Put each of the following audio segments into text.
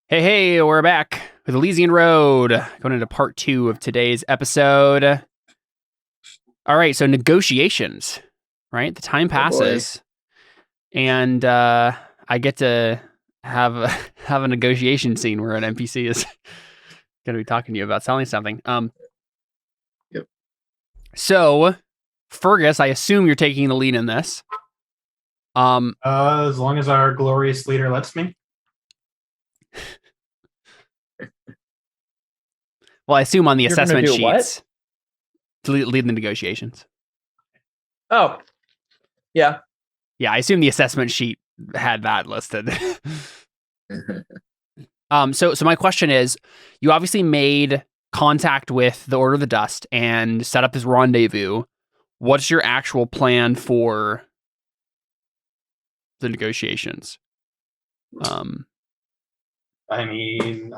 Hey, we're back with Elysian Road, going into part 2 of today's episode. All right, so negotiations, right? The time passes, and I get to have a negotiation scene where an NPC is going to be talking to you about selling something. Yep. So, Fergus, I assume you're taking the lead in this. As long as our glorious leader lets me. Well, I assume on the You're gonna assessment do what? sheets to lead the negotiations. Oh, yeah. Yeah, I assume the assessment sheet had that listed. So my question is, you obviously made contact with the Order of the Dust and set up this rendezvous. What's your actual plan for the negotiations? I mean,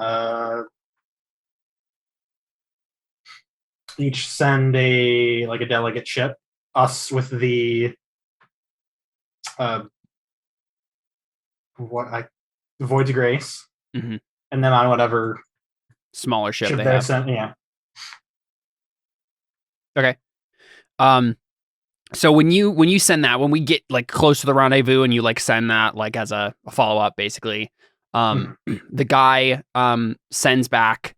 each send a delegate ship. Us with the Void's Grace, Mhm. and then on whatever Smaller ship they they have. sent. Yeah. Okay. So when you send that, when we get like close to the rendezvous and you like send that like as a follow up, basically, the guy sends back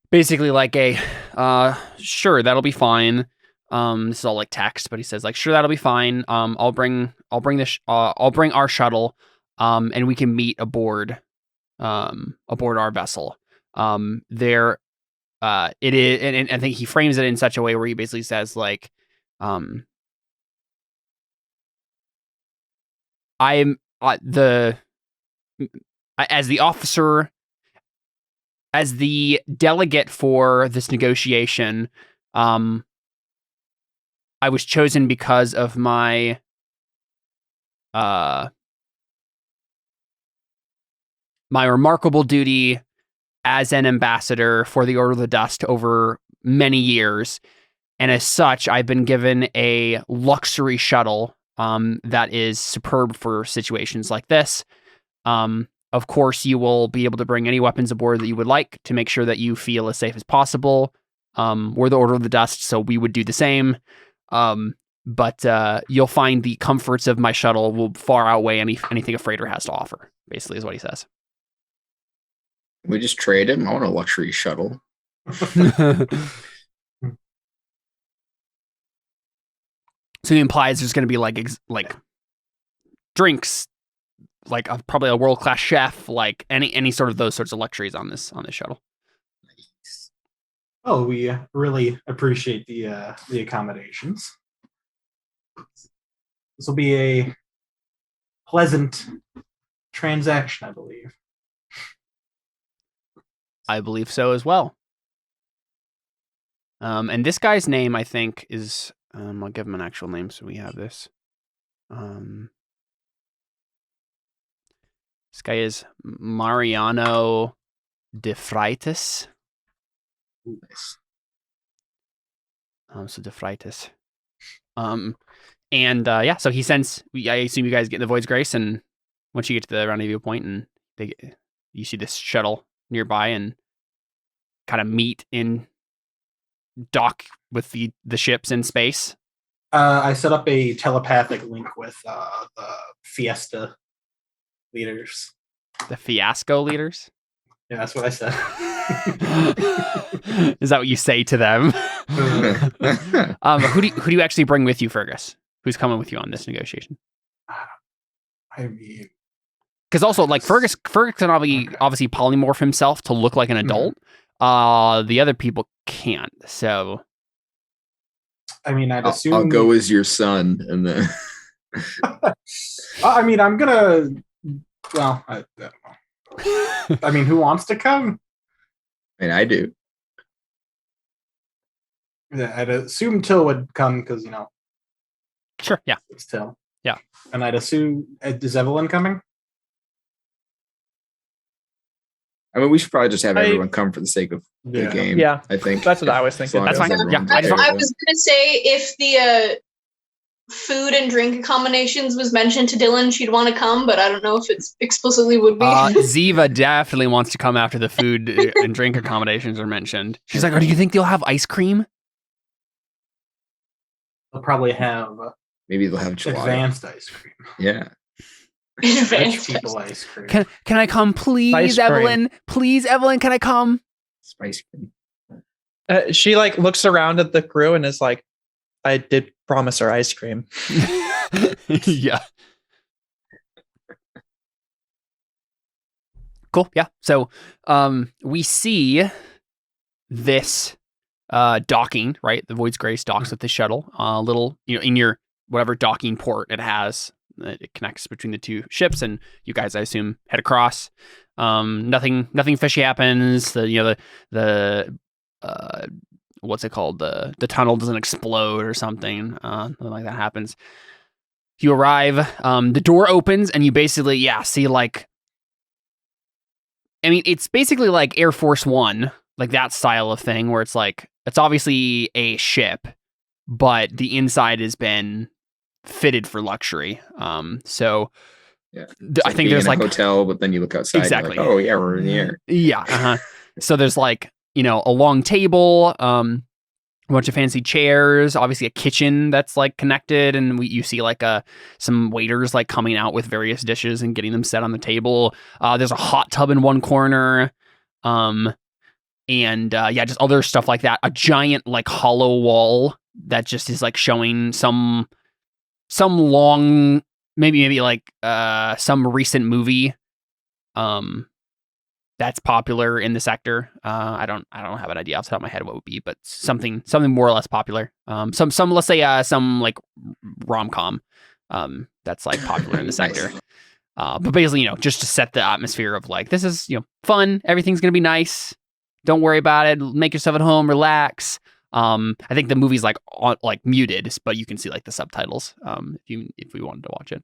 basically like a sure, that'll be fine. This is all like text, but he says like sure, that'll be fine. I'll bring our shuttle, and we can meet aboard our vessel. There it is, and I think he frames it in such a way where he basically says like I'm as the officer, as the delegate for this negotiation, I was chosen because of my my remarkable duty as an ambassador for the Order of the Dust over many years. And as such, I've been given a luxury shuttle that is superb for situations like this. Of course, you will be able to bring any weapons aboard that you would like to make sure that you feel as safe as possible. We're the Order of the Dust, so we would do the same. But you'll find the comforts of my shuttle will far outweigh anything a freighter has to offer, basically is what he says. We just trade him. I want a luxury shuttle. So he implies there's going to be like drinks, like probably a world-class chef, like any sort of those sorts of luxuries on this shuttle. Oh, we really appreciate the accommodations. This will be a pleasant transaction, I believe. I believe so as well. And this guy's name, I think, is I'll give him an actual name so we have this. This guy is Mariano de Freitas. Nice. So de Freitas. Yeah, so he sends. I assume you guys get the Void's Grace, and once you get to the rendezvous point, and you see this shuttle nearby, and kind of meet in dock with the ships in space. I set up a telepathic link with the Fiesta leaders. The Fiasco leaders? Yeah, that's what I said. Is that what you say to them? Who do you actually bring with you, Fergus? Who's coming with you on this negotiation? I mean, because also like Fergus can obviously polymorph himself to look like an adult. The other people can't. So, I mean, I'd assume I'll go as your son, and then. I mean, I'm gonna. Well, I don't know. I mean, who wants to come? I mean, I do. Yeah, I'd assume Till would come because sure, yeah, it's Till. Yeah, and I'd assume is Evelyn coming? I mean, we should probably just have everyone come for the sake of the game. Yeah, I think that's what I was thinking. That's fine. Yeah, I was going to say if food and drink accommodations was mentioned to Dylan, she'd want to come, but I don't know if it's explicitly would be. Ziva definitely wants to come after the food and drink accommodations are mentioned. She's like, "Oh, do you think they'll have ice cream?" They'll probably have Maybe they'll have gelato. advanced ice cream. Yeah. Rich people ice cream. Can I come, please, Evelyn? Please, Evelyn, can I come? Spice cream. She like looks around at the crew and is like, I did promise her ice cream. Yeah. Cool. Yeah. So we see this docking, right? The Void's Grace docks with the shuttle. Little, in your whatever docking port it has. It connects between the two ships, and you guys, I assume, head across. Nothing fishy happens. The what's it called? The tunnel doesn't explode or something. Nothing like that happens. You arrive. The door opens, and you basically, see like. I mean, it's basically like Air Force One, like that style of thing, where it's like it's obviously a ship, but the inside has been fitted for luxury. So I think there's like a hotel, but then you look outside. Exactly. Like, oh yeah, we're in the air. Yeah. So there's like a long table, a bunch of fancy chairs, obviously a kitchen that's like connected, and you see like some waiters like coming out with various dishes and getting them set on the table. There's a hot tub in one corner, and just other stuff like that. A giant like hollow wall that just is like showing some long, maybe like some recent movie that's popular in the sector. I don't have an idea off the top of my head what would be, but something more or less popular. Some let's say some like rom-com that's like popular in the sector. Nice. But basically, just to set the atmosphere of like, this is fun, everything's gonna be nice, don't worry about it, make yourself at home, relax. I think the movie's like muted, but you can see like the subtitles if we wanted to watch it.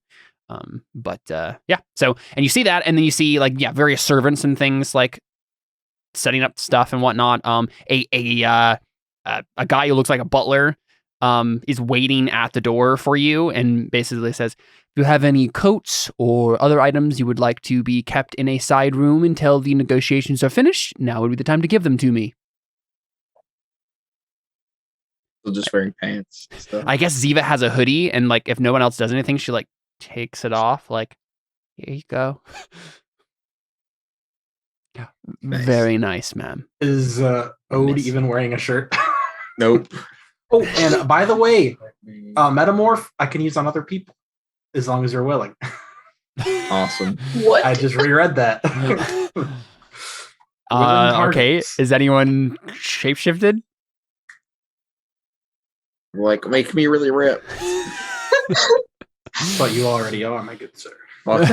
So, and you see that, and then you see like various servants and things like setting up stuff and whatnot. A guy who looks like a butler is waiting at the door for you and basically says, "If you have any coats or other items you would like to be kept in a side room until the negotiations are finished, now would be the time to give them to me." Just wearing pants and stuff. I guess Ziva has a hoodie, and like if no one else does anything, she like takes it off. Like, here you go. Nice. Very nice, ma'am. Is Ode even wearing a shirt? Nope. Oh, and by the way, metamorph I can use on other people as long as you're willing. Awesome. What? I just reread that. Okay. Is anyone shapeshifted? Like, make me really rip. But you already are, my good sir. Well, all right,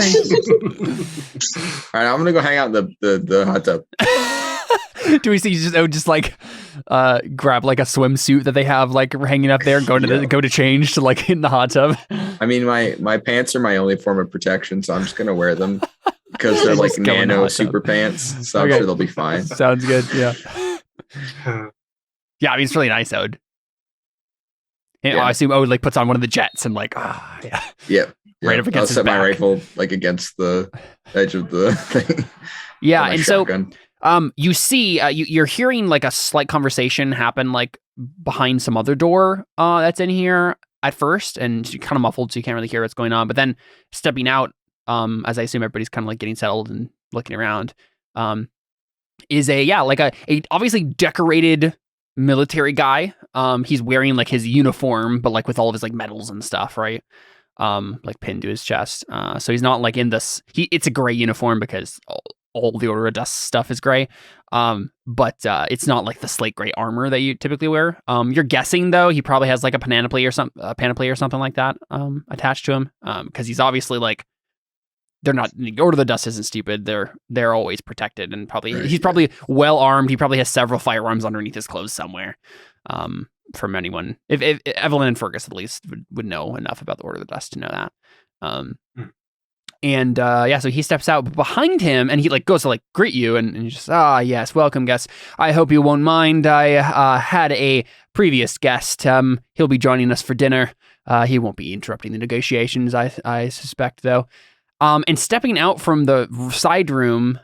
I'm gonna go hang out in the hot tub. Do we see just like grab like a swimsuit that they have like hanging up there and go to change to like in the hot tub? I mean, my pants are my only form of protection, so I'm just gonna wear them because they're like nano super pants. So I'm sure they'll be fine. Sounds good. Yeah. Yeah, I mean it's really nice, Ode. And I assume Ode like puts on one of the jets and like Yep. Right up against I'll his set back. my rifle like against the edge of the thing. Yeah, and shotgun. So you see you're hearing like a slight conversation happen like behind some other door that's in here at first, and you're kind of muffled so you can't really hear what's going on. But then stepping out, as I assume everybody's kind of like getting settled and looking around, is a obviously decorated military guy. He's wearing like his uniform, but like with all of his like medals and stuff, right? Like pinned to his chest. So he's not like in this. It's a gray uniform because all the Order of Dust stuff is gray. But it's not like the slate gray armor that you typically wear. You're guessing though he probably has like a panoply or something like that attached to him. Because he's obviously like they're not. Order of the Dust isn't stupid. They're always protected and he's probably well armed. He probably has several firearms underneath his clothes somewhere. From anyone, if Evelyn and Fergus at least would know enough about the Order of the Dust to know that. So he steps out behind him and he like goes to like greet you and he's just, yes, welcome guest. I hope you won't mind. I had a previous guest. He'll be joining us for dinner. He won't be interrupting the negotiations, I suspect, though. And stepping out from the side room,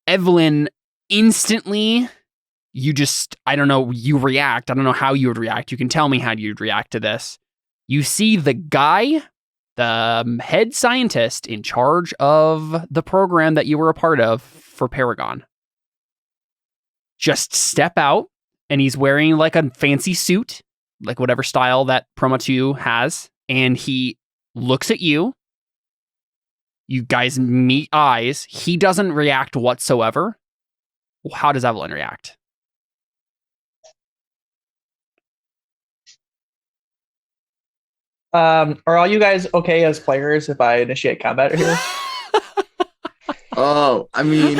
Evelyn, instantly, I don't know, you react. I don't know how you would react. You can tell me how you'd react to this. You see the guy, the head scientist in charge of the program that you were a part of for Paragon, just step out, and he's wearing like a fancy suit, like whatever style that Promo 2 has, and he looks at you. You guys meet eyes. He doesn't react whatsoever. How does Evelyn react? Are all you guys okay as players if I initiate combat here? Oh, I mean,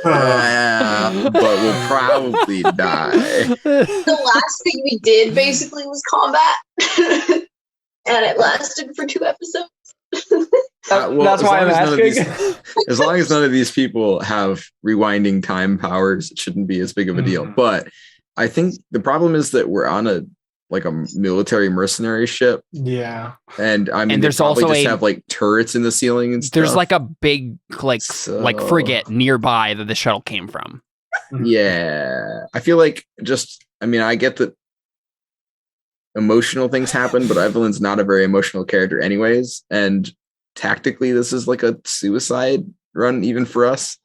but we'll probably die. The last thing we did basically was combat, and it lasted for 2 episodes. That's why I'm asking. As long as none of these people have rewinding time powers, it shouldn't be as big of a deal. But I think the problem is that we're on a military mercenary ship. Yeah. And I mean, and there's also also have like turrets in the ceiling and stuff. There's like a big like frigate nearby that the shuttle came from. Yeah. I feel like I get that emotional things happen, but Evelyn's not a very emotional character anyways. And tactically, this is like a suicide run even for us.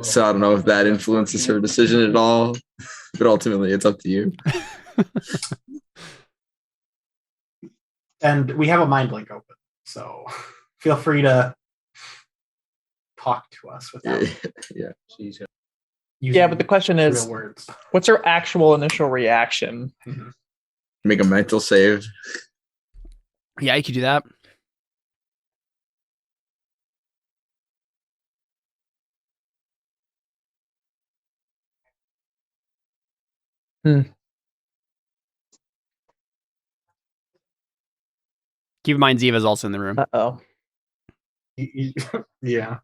So I don't know if that influences her decision at all, but ultimately it's up to you. And we have a mind link open, so feel free to talk to us without but the question is, real words. What's her actual initial reaction? Make a mental save. Yeah, you could do that. Keep in mind, Ziva's also in the room. Uh-oh. Yeah.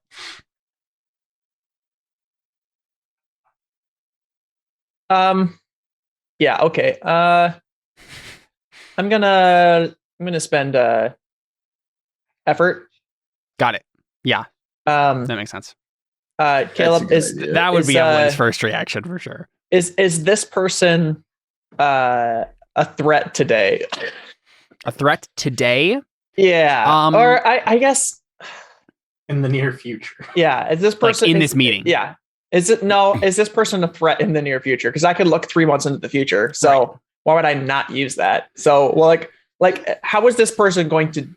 Yeah, okay. I'm gonna spend effort. Got it. Yeah. That makes sense. Caleb, that would be Evelyn's first reaction for sure. Is this person a threat today? A threat today? Yeah. Or I guess in the near future. Yeah. Is this person in this meeting? Yeah. Is this person a threat in the near future? Because I could look 3 months into the future. So why would I not use that? So how is this person going to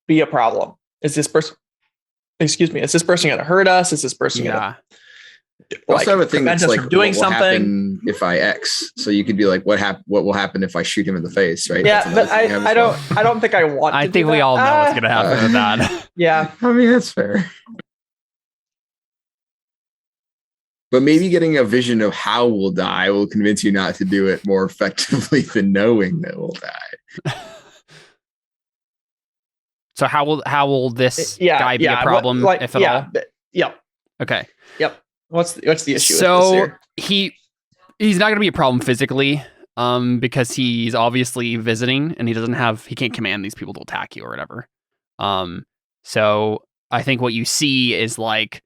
be a problem? Is this person going to hurt us? Is this person going to also have a thing that's like doing something if I X, so you could be like, what will happen if I shoot him in the face, right? Yeah, but I don't think I want to. I think we all know what's gonna happen with that. Yeah. I mean, that's fair. But maybe getting a vision of how we'll die will convince you not to do it more effectively than knowing that we'll die. So how will this guy be a problem, if at all? Yeah. Okay. Yep. What's the issue? So he's not going to be a problem physically, because he's obviously visiting and he can't command these people to attack you or whatever. So I think what you see is like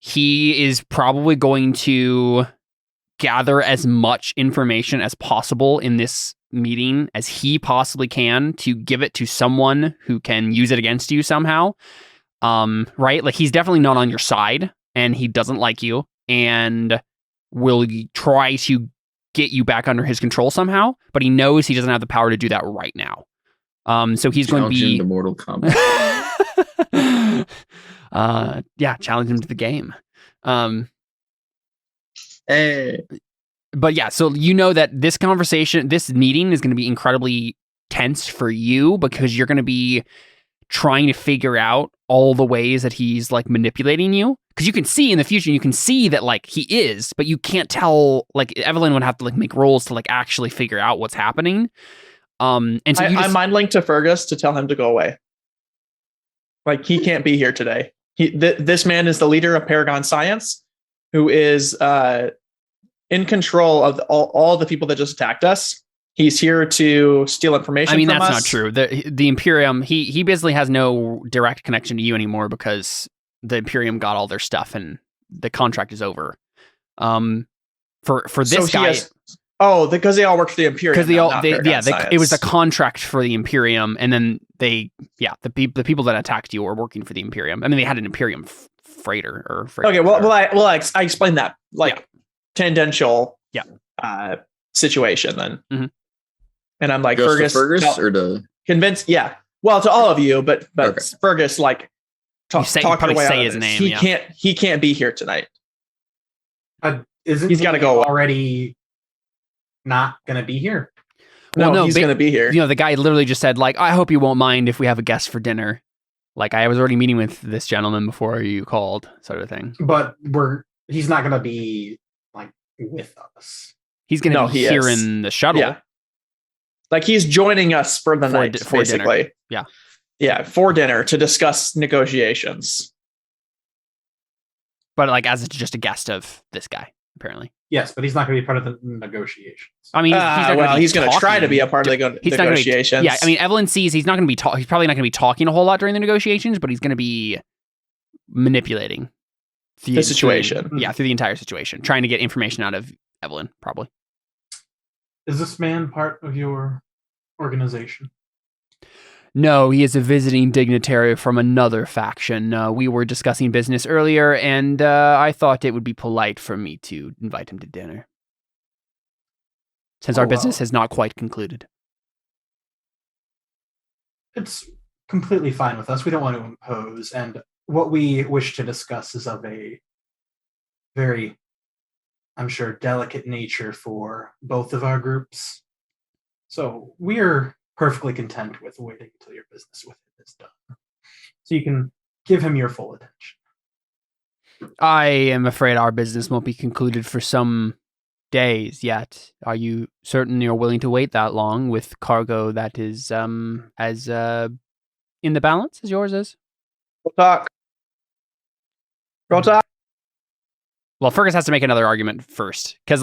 he is probably going to gather as much information as possible in this meeting as he possibly can to give it to someone who can use it against you somehow. Right? Like he's definitely not on your side. And he doesn't like you and will try to get you back under his control somehow, but he knows he doesn't have the power to do that right now. So he's going to be to Mortal Kombat. Challenge him to the game. Hey. But yeah, so you know that this meeting is going to be incredibly tense for you because you're going to be trying to figure out all the ways that he's like manipulating you. Because you can see in the future, you can see that like he is, but you can't tell. Like Evelyn would have to like make rolls to like actually figure out what's happening. And so I mind linked to Fergus to tell him to go away. Like he can't be here today. This man is the leader of Paragon Science, who is in control of all the people that just attacked us. He's here to steal information. I mean, from that's us. not true. The Imperium, he basically has no direct connection to you anymore because the Imperium got all their stuff and the contract is over. For this guy, because they all work for the Imperium. because now, it was a contract for the Imperium, and then the people that attacked you were working for the Imperium. I mean, they had an Imperium freighter or freighter. Okay, I explained that tangential situation then. Mhm. And I'm like, Just Fergus, to Fergus or to convince, well, to all of you, but Okay. Fergus, like, You probably say his name. He can't be here tonight. Isn't He's gotta he go. already not going to be here? Well, He's going to be here. You know, the guy literally just said, like, I hope you won't mind if we have a guest for dinner. Like, I was already meeting with this gentleman before you called, sort of thing. But he's not going to be like with us. He's going to be here in the shuttle. Yeah. Like, he's joining us for the night, for basically. dinner. Yeah. Yeah, for dinner to discuss negotiations. But, like, as just a guest of this guy, apparently. Yes, but he's not going to be part of the negotiations. I mean, he's going to try to be a part of the negotiations. I mean, Evelyn sees he's not going to be he's probably not going to be talking a whole lot during the negotiations, but he's going to be manipulating the situation. Through the entire situation, trying to get information out of Evelyn, probably. Is this man part of your organization? No, he is a visiting dignitary from another faction. We were discussing business earlier, and I thought it would be polite for me to invite him to dinner. Since our business has not quite concluded. It's completely fine with us. We don't want to impose, and what we wish to discuss is of a very, I'm sure, delicate nature for both of our groups. So we're perfectly content with waiting until your business with him is done. So you can give him your full attention. I am afraid our business won't be concluded for some days yet. Are you certain you're willing to wait that long with cargo that is as in the balance as yours is? We'll talk. Well, Fergus has to make another argument first, because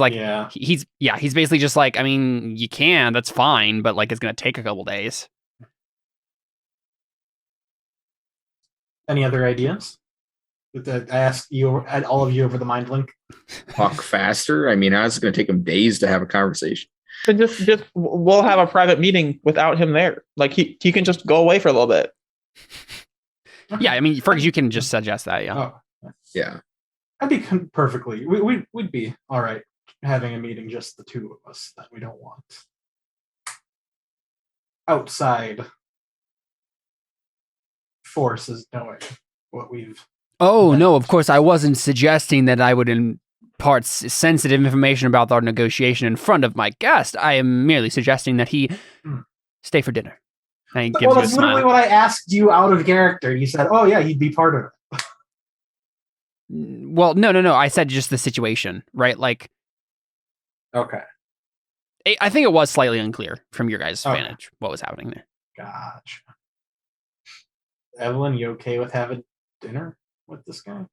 he's basically just like, I mean, you can, that's fine, but like it's gonna take a couple days. Any other ideas? I asked all of you over the mind link. talk faster. I mean, how's it going to take him days to have a conversation? And just we'll have a private meeting without him there. Like he can just go away for a little bit. Yeah, I mean, Fergus, you can just suggest that. Yeah. Oh, Yeah. I'd be perfectly. We'd be all right having a meeting, just the two of us. That we don't want outside forces knowing what we've. Oh no! Of course, I wasn't suggesting that I would impart sensitive information about our negotiation in front of my guest. I am merely suggesting that he stay for dinner. And he gives you a that's literally smile. what I asked you out of character. You said, "Oh yeah, he'd be part of it." Well, no. I said just the situation, right? Like, Okay, I think it was slightly unclear from your guys' Okay. vantage what was happening there. gotcha. Evelyn, you okay with having dinner with this guy?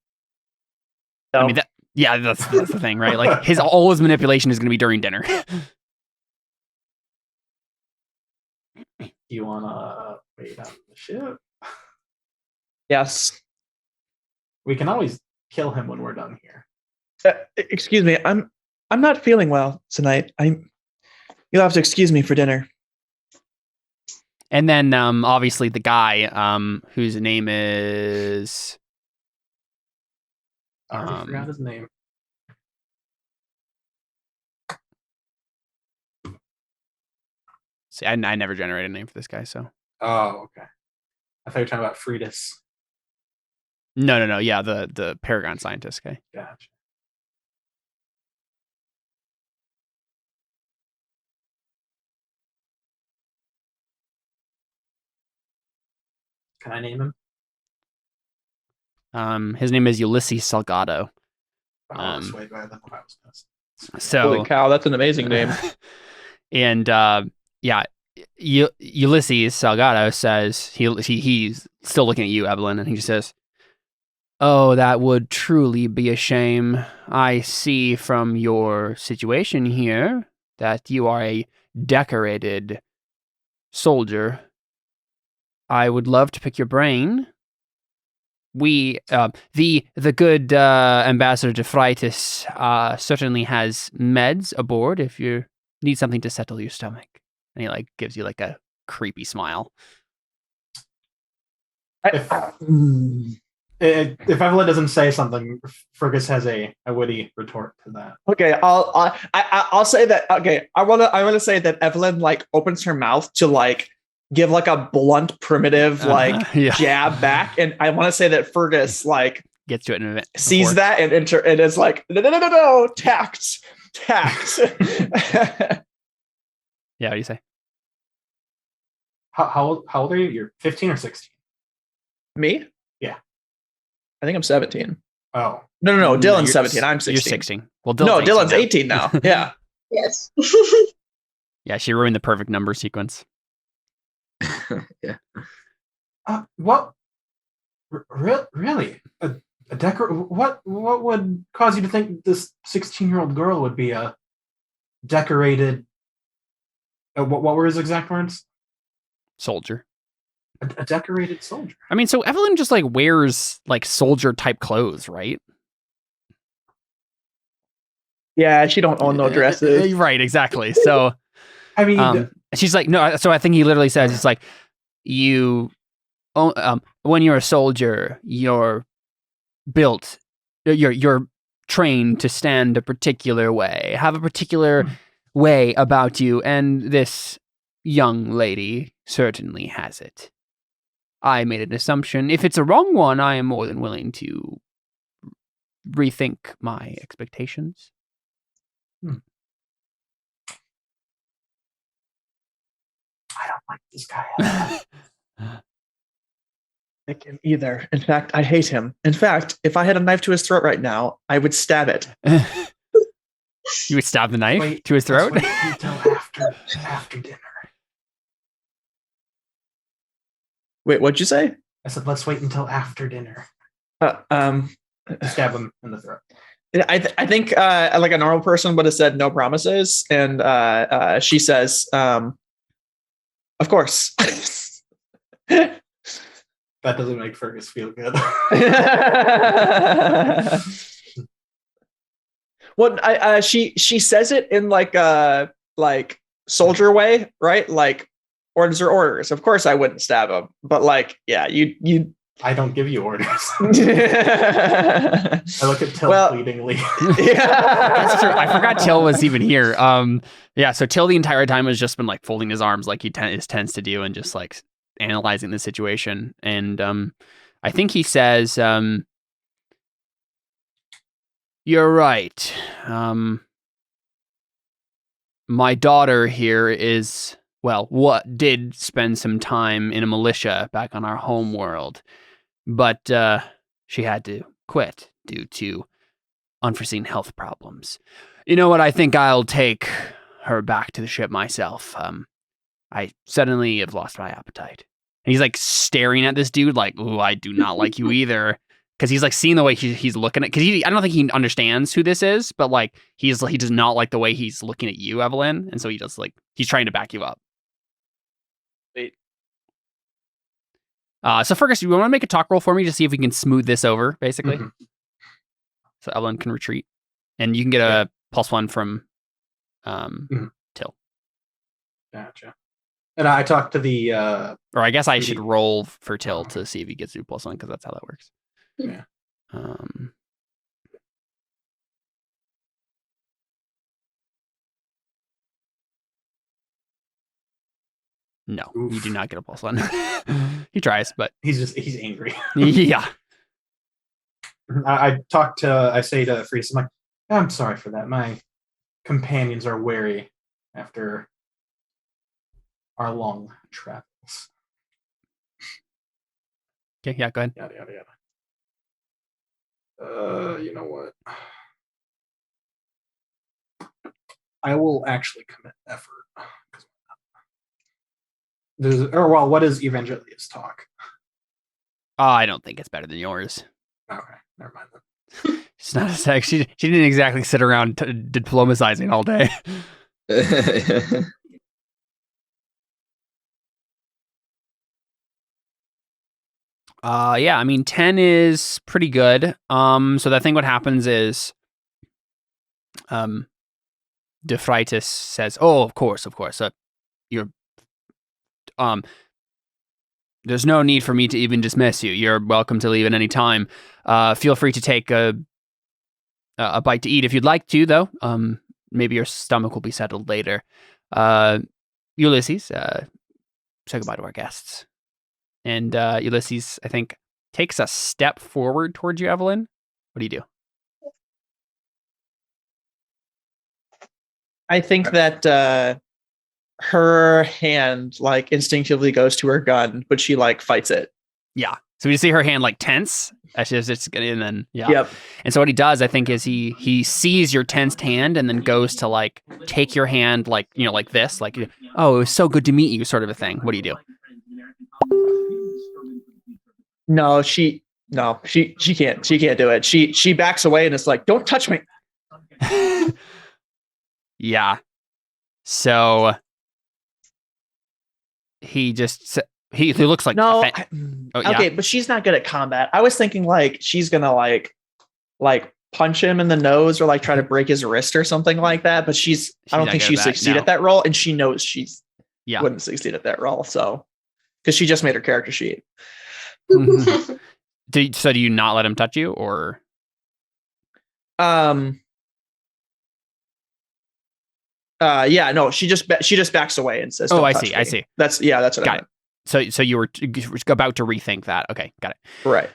I mean, that's the thing, right? Like, all his manipulation is going to be during dinner. Do you want to wait on the ship? Yes. We can always kill him when we're done here. Excuse me. I'm not feeling well tonight. You'll have to excuse me for dinner. And then, obviously, the guy, whose name is... I already forgot his name. See, I never generated a name for this guy, so... Oh, okay. I thought you were talking about Freitas. No. Yeah, the Paragon scientist guy. Gotcha. Can I name him? His name is Ulysses Salgado. Oh, that's way better than what I was going to say. So, Holy cow, that's an amazing name. And Ulysses Salgado says he's still looking at you, Evelyn, and he just says, "Oh, that would truly be a shame. I see from your situation here that you are a decorated soldier. I would love to pick your brain. We, the good Ambassador de Freitas certainly has meds aboard if you need something to settle your stomach. And he like gives you like a creepy smile. If Evelyn doesn't say something, Fergus has a witty retort to that. Okay, I'll say that. Okay, I want to say that Evelyn like opens her mouth to like give like a blunt, primitive like jab back, and I want to say that Fergus like gets to it in a minute. Sees that and is like no, tact. Yeah, what do you say? How old are you? You're 15 or 16? Me? Yeah. I think I'm 17. Oh. No. Dylan's 17. I'm 16. You're 16. Well, Dylan's 18 now. Yeah. Yes. Yeah, she ruined the perfect number sequence. Yeah. What? Really? A What would cause you to think this 16-year-old girl would be a decorated? What were his exact words? Soldier. A decorated soldier. I mean, so Evelyn just like wears like soldier type clothes, right? Yeah, she don't own no dresses. Right, exactly. So, I mean, she's like, no. So I think he literally says, it's like, when you're a soldier, you're built, you're trained to stand a particular way, have a particular way about you, and this young lady certainly has it. I made an assumption. If it's a wrong one, I am more than willing to rethink my expectations. I don't like this guy. I can either. In fact, I hate him. In fact, if I had a knife to his throat right now, I would stab it. You would stab the knife to his throat? Wait until after dinner. Wait, what'd you say? I said, let's wait until after dinner. Stab him in the throat. I think like a normal person would have said no promises, and she says, "Of course." That doesn't make Fergus feel good. Well, she says it in like a soldier way, right? Like orders are orders. Of course, I wouldn't stab him, but like, yeah, you. I don't give you orders. I look at Till pleadingly. Yeah, that's true. I forgot Till was even here. Yeah, so Till the entire time has just been like folding his arms like he tends to do, and just like analyzing the situation. And I think he says, "You're right. My daughter here is." Well, what did spend some time in a militia back on our home world, but she had to quit due to unforeseen health problems. You know what? I think I'll take her back to the ship myself. I suddenly have lost my appetite. And he's like staring at this dude like, "Ooh, I do not like you either." Because he's like seeing the way he's looking at. Because I don't think he understands who this is, but like he does not like the way he's looking at you, Evelyn, and so he just like he's trying to back you up. So Fergus, you want to make a talk roll for me to see if we can smooth this over, basically? Mm-hmm. So Evelyn can retreat. And you can get a +1 from Till. Gotcha. And I talked to the... or I guess I should roll for Till to see if he gets to +1, because that's how that works. Yeah. No, Oof. You do not get a +1. He tries, but he's angry. Yeah. I say to Freeze, I'm like, I'm sorry for that. My companions are weary after our long travels. Okay, yeah, go ahead. Yada yada yada. You know what? I will actually commit effort. What is Evangelia's talk? I don't think it's better than yours. Okay, never mind then. It's not a sex. She didn't exactly sit around diplomatizing all day. Yeah, I mean 10 is pretty good. So I think what happens is Dephritis says, "Oh, of course. You're there's no need for me to even dismiss you. You're welcome to leave at any time. Feel free to take a bite to eat if you'd like to, though. Maybe your stomach will be settled later. Ulysses, say goodbye to our guests." And Ulysses, I think, takes a step forward towards you, Evelyn. What do you do? I think that her hand like instinctively goes to her gun, but she like fights it. Yeah. So you see her hand like tense as she's just getting, and then yeah. Yep. And so what he does, I think, is he sees your tensed hand and then goes to like take your hand like, you know, like this, like, oh, it was so good to meet you, sort of a thing. What do you do? No, she can't do it. She backs away and is like, "Don't touch me." Yeah. So he just he looks like No. Oh, yeah. Okay, but she's not good at combat. I was thinking like she's gonna like punch him in the nose or like try to break his wrist or something like that. But I don't think she succeed at that role, and she knows she's wouldn't succeed at that role. So because she just made her character sheet. Mm-hmm. So do you not let him touch you, or? Yeah, no, she just backs away and says, "Oh, "Don't I touch see. me." I see. That's what got I meant. it. So you were about to rethink that. Okay, got it. Right.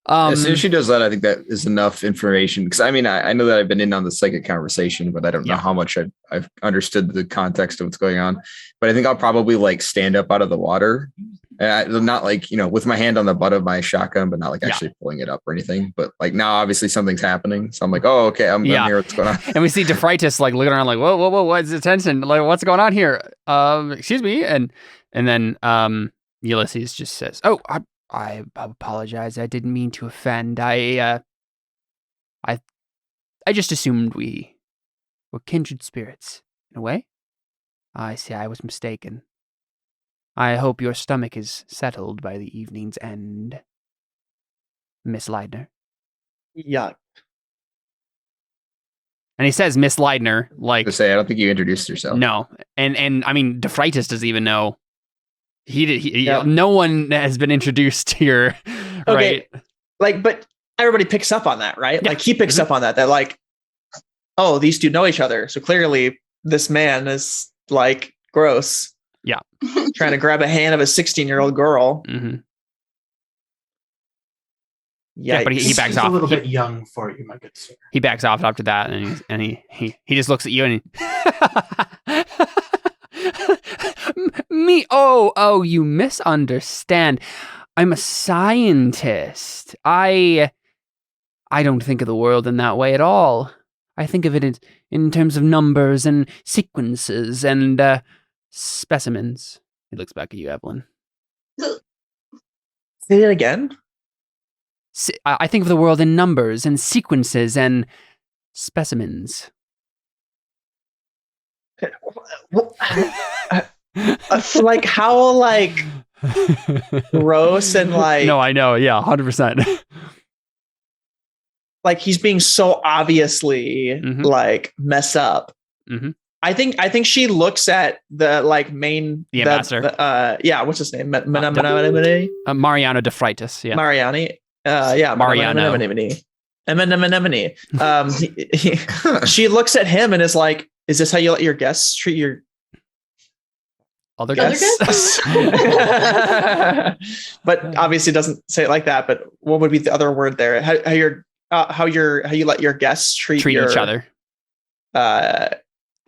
As soon as she does that, I think that is enough information. Because I mean, I know that I've been in on the psychic conversation, but I don't know how much I've understood the context of what's going on. But I think I'll probably like stand up out of the water, not like, you know, with my hand on the butt of my shotgun, but not like actually pulling it up or anything. But like now, obviously something's happening, so I'm like, oh, okay, I'm here. What's going on? And we see Dephritis like looking around, like, whoa, what's the tension? Like, what's going on here? Excuse me, and then Ulysses just says, "Oh, I apologize. I didn't mean to offend. I just assumed we were kindred spirits in a way. I see. I was mistaken. I hope your stomach is settled by the evening's end, Miss Leidner." Yeah. And he says Miss Leidner, like, To say, I don't think you introduced yourself. no, and I mean, Dephritis doesn't even know. No one has been introduced here, right? Okay. Like, but everybody picks up on that, right? Yeah. Like he picks up on that. They're like, "Oh, these two know each other. So clearly this man is like gross." Yeah. Trying to grab a hand of a 16-year-old girl. Mm-hmm. Yeah, but he backs He's off. a little bit young for you, my good sir. He backs off after that, and he just looks at you and me. Oh, you misunderstand. I'm a scientist. I don't think of the world in that way at all. I think of it in terms of numbers and sequences and specimens. He looks back at you, Evelyn. Say it again. I think of the world in numbers and sequences and specimens. Like how like gross and like No, I know. Yeah, 100%. like he's being so obviously like mess up. Mm-hmm. I think she looks at the like main the ambassador. What's his name? Mariano Dephritis. Yeah. Mariani. Mariano. She looks at him and is like, "Is this how you let your guests treat your other guests?" But obviously doesn't say it like that. But what would be the other word there? How you let your guests treat each other.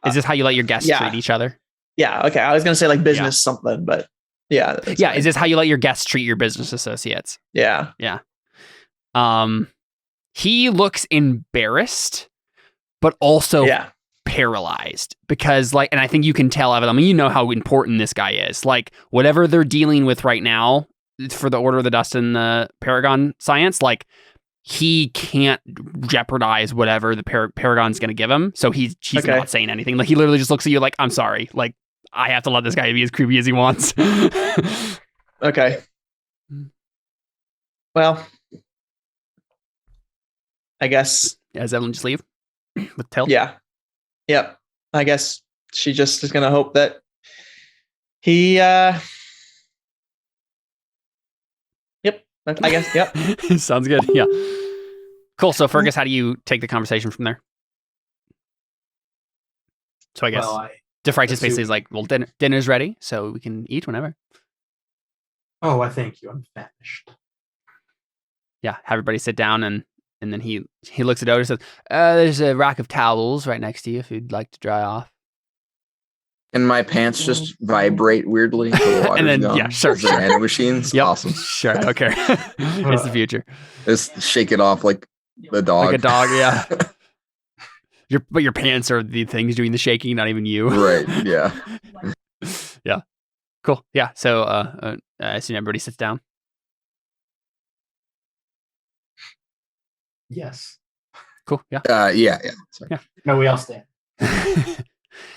Is this how you let your guests treat each other? Yeah. Okay. I was gonna say like business something, but yeah. Yeah. Fine. Is this how you let your guests treat your business associates? Yeah. Yeah. He looks embarrassed, but also paralyzed because like, and I think you can tell, Evan, I mean, you know how important this guy is. Like whatever they're dealing with right now for the Order of the Dust and the Paragon science, like he can't jeopardize whatever the Paragon's going to give him. So he's not saying anything. Like he literally just looks at you like, "I'm sorry. Like I have to let this guy be as creepy as he wants." Okay. Well, I guess. Yeah, does Evelyn just leave with Till? Yeah. Yep. I guess she just is gonna hope that he. Yep. I guess. Yep. Sounds good. Yeah. Cool. So Fergus, how do you take the conversation from there? So I guess DeFreitas basically is like, well, dinner's ready, so we can eat whenever. Oh, I thank you. I'm famished. Yeah, have everybody sit down, and then he looks at Otis and says, there's a rack of towels right next to you if you'd like to dry off. And my pants just vibrate weirdly. The And then, gone. yeah, sure. Those are nanomachines. Yep. Awesome. Sure, I don't care. It's the future. Just shake it off like the dog. Like a dog, yeah. But your pants are the things doing the shaking, not even you. Right, yeah. Yeah. Cool. Yeah. So I assume everybody sits down. Yes. Cool. Yeah. Yeah. Sorry. No, we all stand.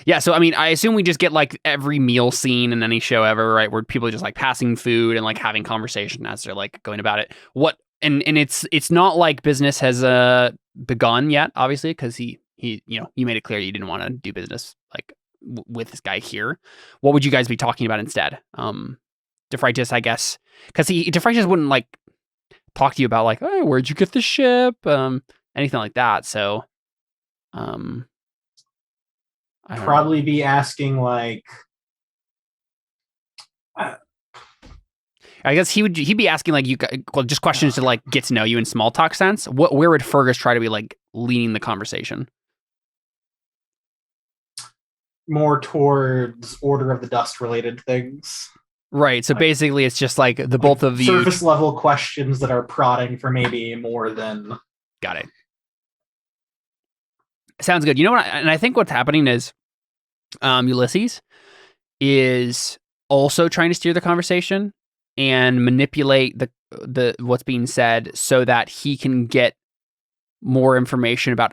Yeah. So I mean, I assume we just get like every meal scene in any show ever, right? Where people are just like passing food and like having conversation as they're like going about it. And it's not like business has begun yet, obviously, because he you made it clear you didn't want to do business like with this guy here. What would you guys be talking about instead? DeFreitas, I guess, because DeFreitas wouldn't like talk to you about like, hey, where'd you get the ship? Anything like that. So, probably be asking like, I guess he'd be asking like just questions to like get to know you in small talk sense. Where would Fergus try to be like leaning the conversation? more towards Order of the Dust related things. Right. So basically, it's just like the both of you surface level questions that are prodding for maybe more than. Got it. Sounds good. You know what? And I think what's happening is Ulysses is also trying to steer the conversation and manipulate the what's being said so that he can get more information about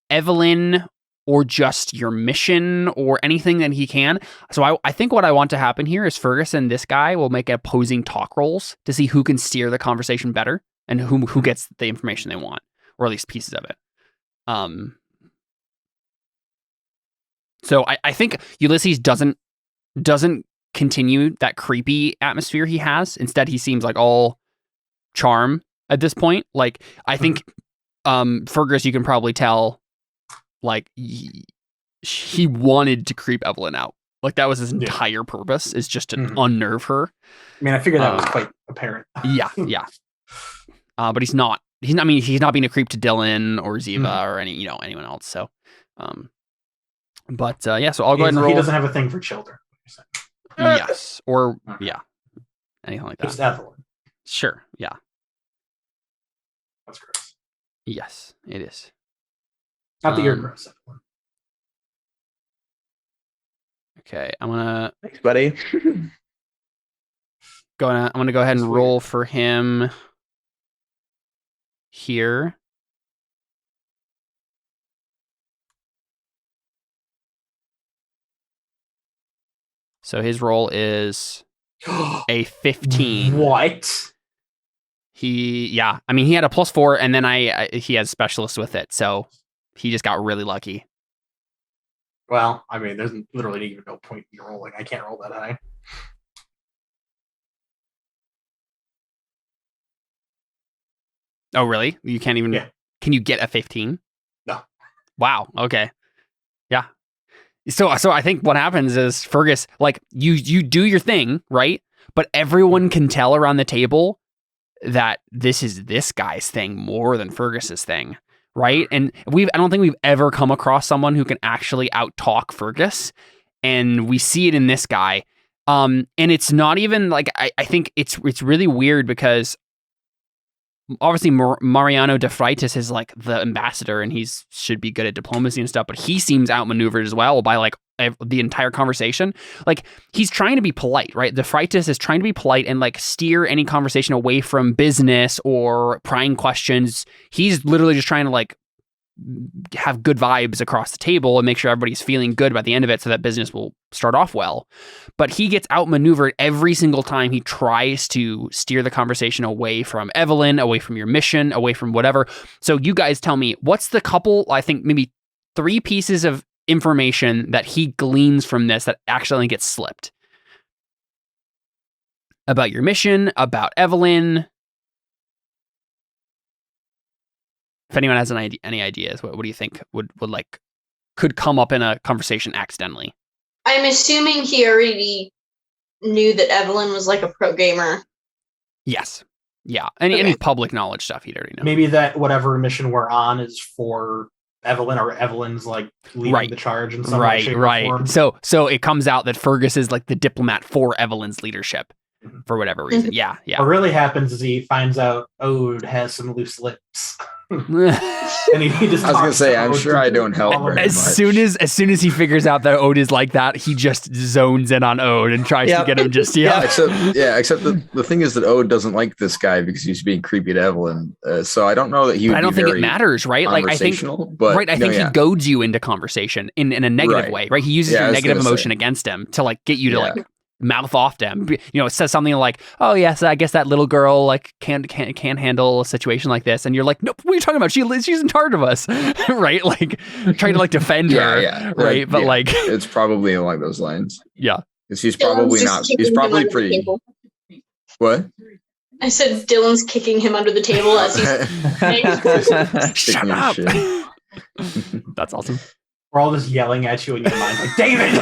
Evelyn or just your mission or anything that he can. So I think what I want to happen here is Fergus and this guy will make opposing talk rolls to see who can steer the conversation better and who gets the information they want, or at least pieces of it. So I think Ulysses doesn't continue that creepy atmosphere he has. Instead, he seems like all charm at this point. Like, I think Fergus, you can probably tell, like, he wanted to creep Evelyn out. Like, that was his entire purpose, is just to unnerve her. I mean, I figured that was quite apparent. Yeah. But he's not. He's not being a creep to Dylan or Ziva or anyone else. So, so I'll go ahead and roll. He doesn't have a thing for children. Yes, or anything like that. Just Evelyn. Sure. Yeah. That's gross. Yes, it is. Not that you're gross, Evelyn. Okay, I'm gonna. Thanks, buddy. I'm gonna go ahead and roll for him here. So his roll is a 15. What? He had a +4, and then he has specialist with it, so he just got really lucky. Well, I mean, there's literally even no point in rolling. I can't roll that high. Oh, really? You can't even... Yeah. Can you get a 15? No. Wow, okay. Yeah. So I think what happens is Fergus, like, you do your thing, right? But everyone can tell around the table that this is this guy's thing more than Fergus's thing, right? And I don't think we've ever come across someone who can actually out-talk Fergus, and we see it in this guy. And it's not even like I think it's really weird because obviously Mariano DeFreitas is like the ambassador and should be good at diplomacy and stuff, but he seems outmaneuvered as well by like the entire conversation. Like, he's trying to be polite, right? DeFreitas is trying to be polite and like steer any conversation away from business or prying questions. He's literally just trying to like have good vibes across the table and make sure everybody's feeling good by the end of it so that business will start off well. But he gets outmaneuvered every single time he tries to steer the conversation away from Evelyn, away from your mission, away from whatever. So you guys tell me, what's the couple, I think maybe 3 pieces of information that he gleans from this that accidentally gets slipped? About your mission, about Evelyn. If anyone has any ideas, what do you think could come up in a conversation accidentally? I'm assuming he already knew that Evelyn was like a pro gamer. Yes. Yeah. Any public knowledge stuff he'd already know. Maybe that whatever mission we're on is for Evelyn, or Evelyn's like leading the charge in some way, shape, or form. So it comes out that Fergus is like the diplomat for Evelyn's leadership for whatever reason. Yeah. What really happens is he finds out Ode has some loose lips. And he just I was gonna say, I'm sure I don't help very much. As soon as he figures out that Ode is like that, he just zones in on Ode and tries to get him just Except the thing is that Ode doesn't like this guy because he's being creepy to Evelyn. So I don't know that he would. I don't think it matters, right? Like I think, he goads you into conversation in a negative way, right? He uses your negative emotion against him to like get you to like mouth off to him. It says something like, "Oh yes, I guess that little girl like can't handle a situation like this," and you're like, "Nope, what are you talking about? She's in charge of us," right? Like trying to like defend her, right? But like, it's probably along those lines. Yeah, because he's probably not. He's probably pretty. What? I said Dylan's kicking him under the table as he's shut up. That's awesome. We're all just yelling at you in your mind, like, David!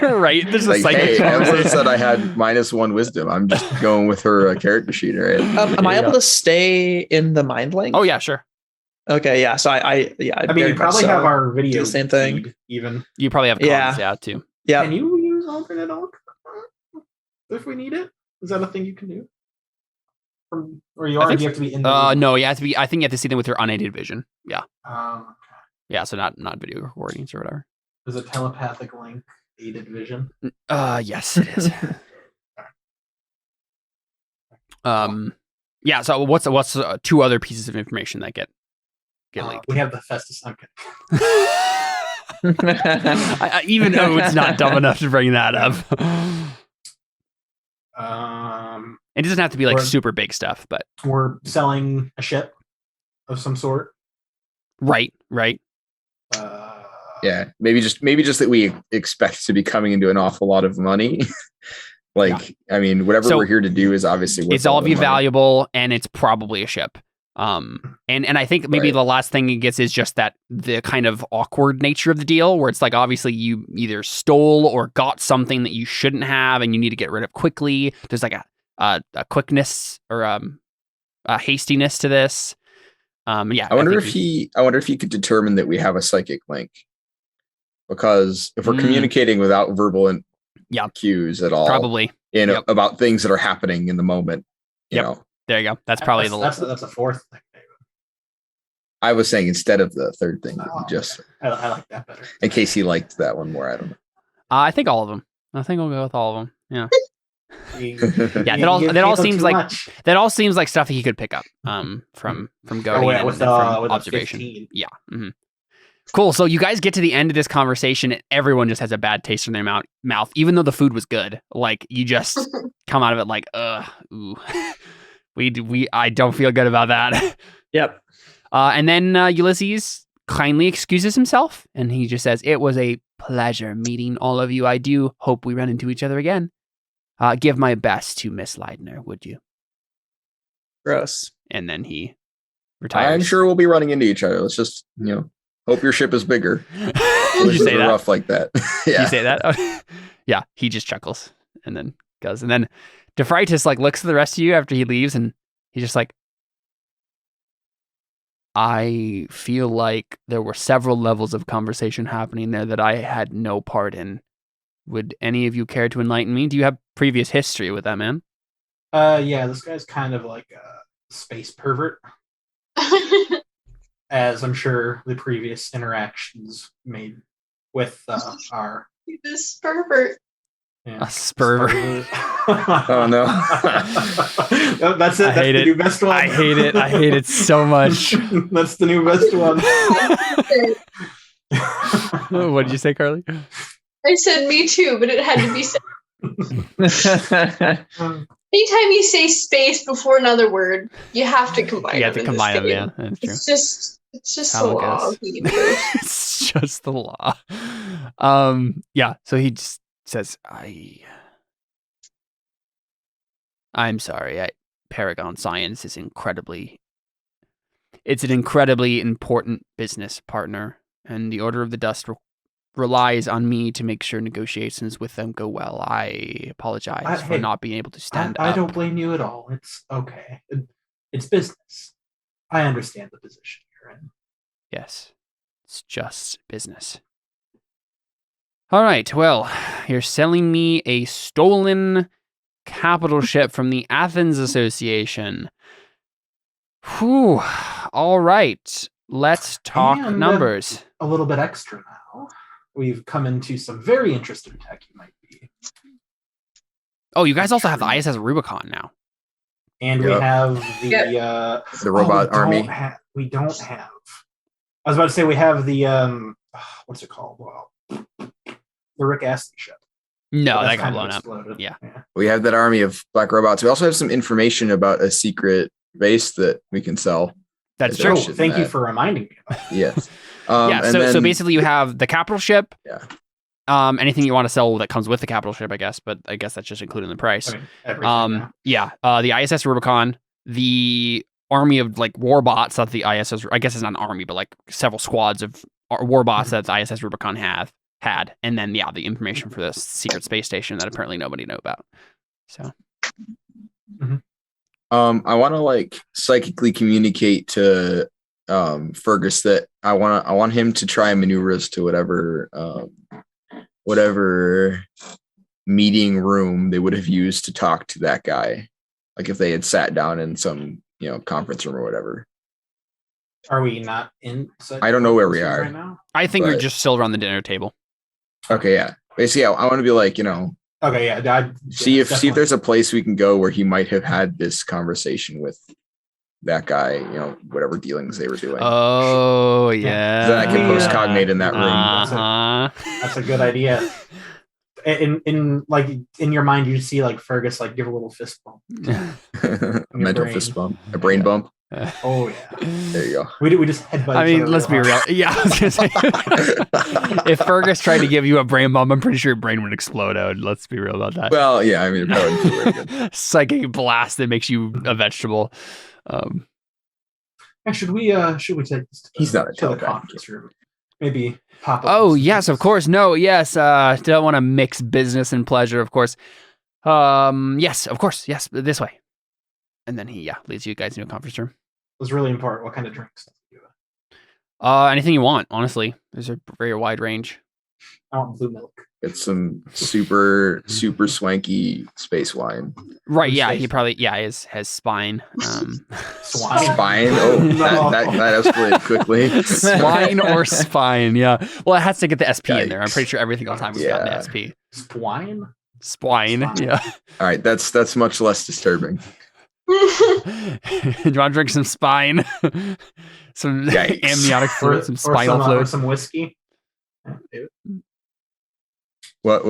Right? There's like, hey, Evelyn said I had -1 wisdom. I'm just going with her character sheet, right? Am I able to stay in the mind link? Oh, yeah, sure. Okay, yeah. So I mean, you probably have our video. The same thing. Even. You probably have comms, too. Yeah. Can you use alternate arc if we need it? Is that a thing you can do? Or you already have to be in the no, you have to be. I think you have to see them with your unaided vision. Yeah. Okay. Yeah, so not video recordings or whatever. Is a telepathic link aided vision? Yes, it is. Yeah. So what's 2 other pieces of information that get leaked? We have the Festus. Even though it's not dumb enough to bring that up. It doesn't have to be like super big stuff, but we're selling a ship of some sort. Right. Yeah, maybe just that we expect to be coming into an awful lot of money. I mean, whatever we're here to do is obviously it's all be valuable, and it's probably a ship. And I think maybe the last thing it gets is just that the kind of awkward nature of the deal, where it's like obviously you either stole or got something that you shouldn't have, and you need to get rid of quickly. There's like a quickness or a hastiness to this. I wonder if he could determine that we have a psychic link, because if we're communicating without verbal cues at all, probably about things that are happening in the moment, you know. There you go. That's probably that's a 4th thing. I was saying instead of the 3rd thing. I like that better. In case he liked that one more, I don't know. I think all of them. I think we'll go with all of them. Yeah. That all seems like stuff that he could pick up from going and from observation. Yeah. Mm-hmm. Cool. So you guys get to the end of this conversation, and everyone just has a bad taste in their mouth, even though the food was good. Like you just come out of it like, ooh. I don't feel good about that. Yep. And then Ulysses kindly excuses himself, and he just says, "It was a pleasure meeting all of you. I do hope we run into each other again. Give my best to Miss Leidner, would you?" Gross. And then he retires. I'm sure we'll be running into each other. Let's just, hope your ship is bigger. Did you say that? Rough like that. Yeah. You say that? Oh. Yeah. He just chuckles and then goes. And then DeFreitas looks at the rest of you after he leaves, and he's just like, I feel like there were several levels of conversation happening there that I had no part in. Would any of you care to enlighten me? Do you have previous history with that man? Yeah, this guy's kind of like a space pervert. As I'm sure the previous interactions made with our... This pervert. Yeah. A spurver. Oh no. That's it. I That's hate the it. new best one. I hate it. I hate it so much. That's the new best one. What did you say, Carly? I said me too, but it had to be said. Anytime you say space before another word, you have to combine You have them. to in this combine them, game. yeah. That's true. It's just How the it law goes. of the universe. It's just the law. Yeah, so he just says, I'm sorry, Paragon Science is it's an incredibly important business partner, and the Order of the Dust relies on me to make sure negotiations with them go well. I apologize for not being able to stand up. I don't blame you at all. It's okay. It's business. I understand the position you're in. Yes, it's just business. All right, well, you're selling me a stolen capital ship from the Athens Association. Whew. All right, let's talk And numbers. A little bit extra now. We've come into some very interesting tech you might be. Oh, you guys also have the ISS Rubicon now. And we Yep. have the The robot we army. We don't have. I was about to say we have the what's it called? Well, the Rick Astley ship. No, But that that's got kind of blown up. exploded. Yeah. We have that army of black robots. We also have some information about a secret base that we can sell. That's They're true. shit Thank you that. for reminding me about that. Yeah. Yeah, and so then, basically you have the capital ship. Yeah. Anything you want to sell that comes with the capital ship, I guess, but I guess that's just included in the price. I mean, everything. The ISS Rubicon, the army of like war bots that the ISS, I guess it's not an army, but like several squads of war bots that the ISS Rubicon had, and then the information for this secret space station that apparently nobody knew about. So, I want to like psychically communicate to Fergus that I want him to try and maneuver us to whatever meeting room they would have used to talk to that guy. Like if they had sat down in some, conference room or whatever. Are we not in? I don't know where we are right now. I think you're But- just still around the dinner table. Okay, yeah. Basically, I want to be like, Okay, yeah. see if there's a place we can go where he might have had this conversation with that guy, whatever dealings they were doing. Oh yeah. Then I can Yeah. post-cognate in that room. Uh-huh. That's a good idea. In your mind, you see like Fergus like give a little fist bump. A mental brain. fist bump, a brain bump. Oh yeah. There you go. We just headbutt. I each mean, other let's be real real. hard. Yeah, I was gonna say, if Fergus tried to give you a brain bomb, I'm pretty sure your brain would explode out. Let's be real about that. Well, yeah, I mean, it probably wouldn't feel very good. Psychic blast that makes you a vegetable. Yeah, should we take this to He's not a the telepath. conference room? Maybe pop up. Oh some yes, of things. course. No, yes. Don't want to mix business and pleasure, of course. Yes, of course. Yes, this way. And then he leads you guys into a conference room. It was really important. What kind of drinks? Anything you want, honestly. There's a very wide range. I want blue milk. It's some super swanky space wine. Right, Which yeah, space? he probably has spine. Swine. Spine. Oh, No. that escalated quickly. Swine or spine, yeah. Well, it has to get the SP in there. I'm Yikes. pretty sure everything all the time has gotten Yeah. the SP. Swine. Spine, Spine. yeah. All right, that's much less disturbing. Do you want to drink some spine? Some Yikes. amniotic fluid, some spinal or fluid. some whiskey. Yeah, dude. What?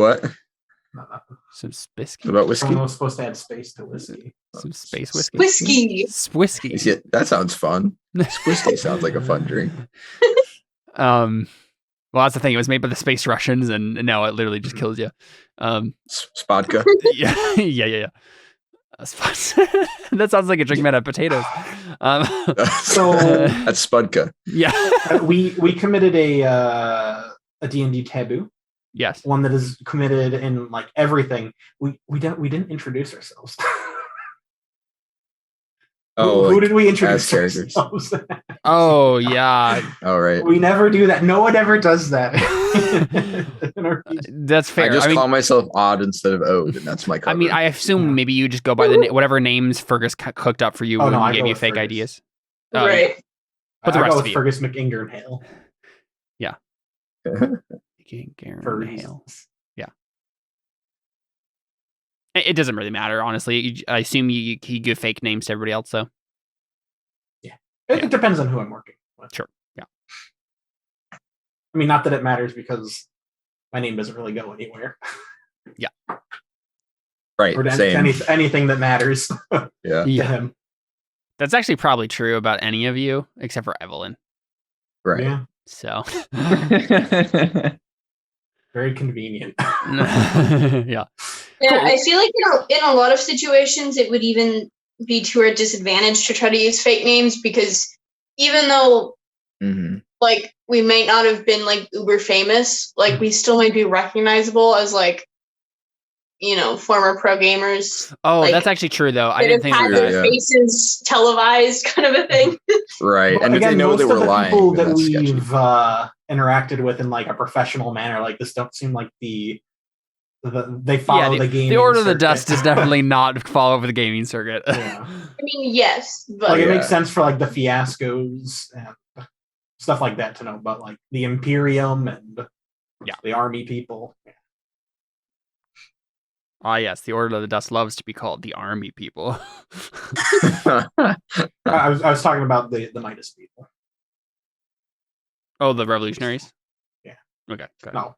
No. Some What about whiskey? Someone was supposed to add space to whiskey. Some space whiskey. Whiskey. Whiskey. Yeah, that sounds fun. Whiskey sounds like a fun drink. Well, that's the thing. It was made by the space Russians, and no, it literally just kills you. Spodka. Yeah. That sounds like a drink made of potatoes. So That's Spudka. Yeah. we committed a D&D taboo, Yes. one that is committed in like everything. We didn't introduce ourselves. Oh, who like, did we introduce as characters. ourselves? Oh yeah. all right. We never do that. No one ever does that. In our piece. That's fair. I just I mean, call myself Odd instead of Ode, and that's my cover. I mean, I assume maybe you just go by whatever names Fergus cooked up for you Oh, when no, he I gave go you with fake Fergus. ideas. Right. But the I rest go of with you. Fergus McIngernhale. Garen Fergus. Hale. Yeah. It doesn't really matter, honestly. I assume you give fake names to everybody else, though. It depends on who I'm working with. Sure. Yeah. I mean, not that it matters because my name doesn't really go anywhere. Right. Or to Same. anything that matters Yeah. to him. That's actually probably true about any of you, except for Evelyn. Right. Yeah. So. Very convenient. Yeah. Yeah, I feel like in a lot of situations it would even be to our disadvantage to try to use fake names because even though Mhm. like we might not have been like uber famous, like we still might be recognizable as like, you know, former pro gamers. Oh, Like, that's actually true, though. I that didn't have think had of their that. Yeah. faces televised, kind of a thing. Right. But And if they again, know most that of we're the lying, people then that that's sketchy. we've interacted with in like a professional manner, like this, don't seem like they follow the game. The Order of the Dust does definitely not fall over the gaming circuit. Yeah. I mean, yes, but Like it Yeah. makes sense for like the fiascos and stuff like that to know about like the Imperium and the army people. Ah, yes, the Order of the Dust loves to be called the Army people. I was talking about the Midas people. Oh, the revolutionaries? Yeah. Okay, good. No.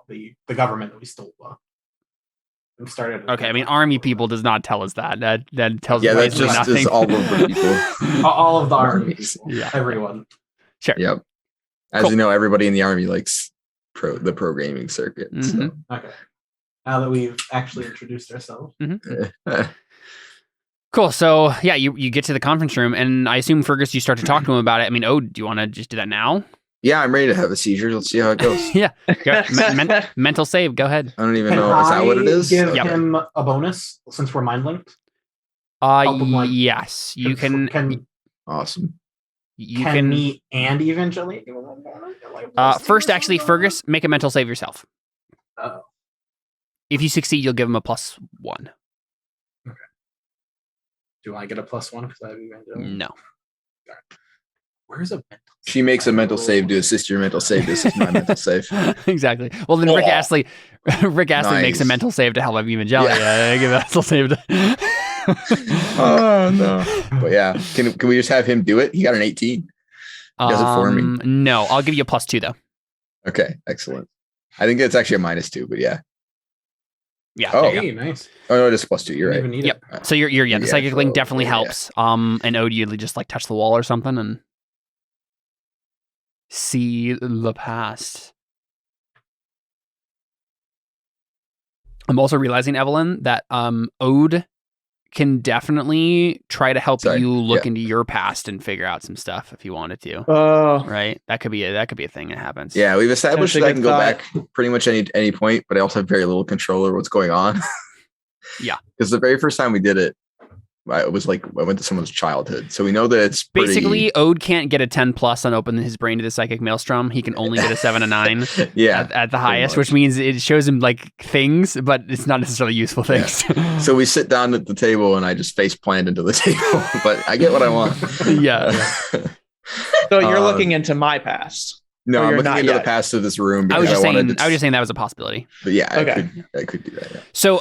The government that we stole started. Okay, I mean, Army people does not tell us that. That tells Yeah, us that's basically just nothing. is all of the people. all of the army people. Yeah. Everyone. Sure. Yep. As Cool. you know, everybody in the army likes the programming circuit. Mhm. Okay. Now that we've actually introduced ourselves. So. Cool. So, yeah, you get to the conference room, and I assume, Fergus, you start to talk to him about it. I mean, do you want to just do that now? Yeah, I'm ready to have a seizure. Let's see how it goes. Yeah. Go, mental save. Go ahead. I don't even Can know. Is that what it is? give Okay. him a bonus since we're mind linked? Help him, like, Yes. You can Awesome. me and Evangelion give him a bonus? First, actually, Fergus, make a mental save yourself. Oh. If you succeed, you'll give him a +1. Do I get a +1 because I have Evangelion? No. Where's a mental save? She makes a mental save to assist your mental save to assist my mental save. Exactly. Well, then Rick Astley makes a Nice. mental save to help Evangelion. Yeah. Give a mental save to... Oh no! But yeah, can we just have him do it? He got an 18. Does it for me? No, I'll give you a +2 though. Okay, excellent. I think it's actually a -2, but yeah. Yeah. Oh. there you go. Hey, nice. Oh no, it is +2. You're Didn't right. even need Yep. it. So the Yeah, psychic link so, definitely yeah. helps. And Ode, you just like touch the wall or something and see the past. I'm also realizing, Evelyn, that Ode can definitely try to help Sorry. you look Yeah. into your past and figure out some stuff if you wanted to. Oh, Right? That could be a thing that happens. Yeah, we've established That's a that I good can go thought. back pretty much any point, but I also have very little control over what's going on. Yeah. Because the very first time we did it, I went to someone's childhood, so we know that it's pretty, Basically, Ode can't get a 10+ on opening his brain to the psychic maelstrom. He can only get a 7 and 9 yeah. at the highest, much. which means it shows him like things, but it's not necessarily useful Yeah. things. So we sit down at the table, and I just face plant into the table, but I get what I want. Yeah. so you're looking into my past. No, Or I'm you're looking not into the yet? past of this room. I was because just wanted saying that was a possibility. But yeah, Okay. I could do that. Yeah. So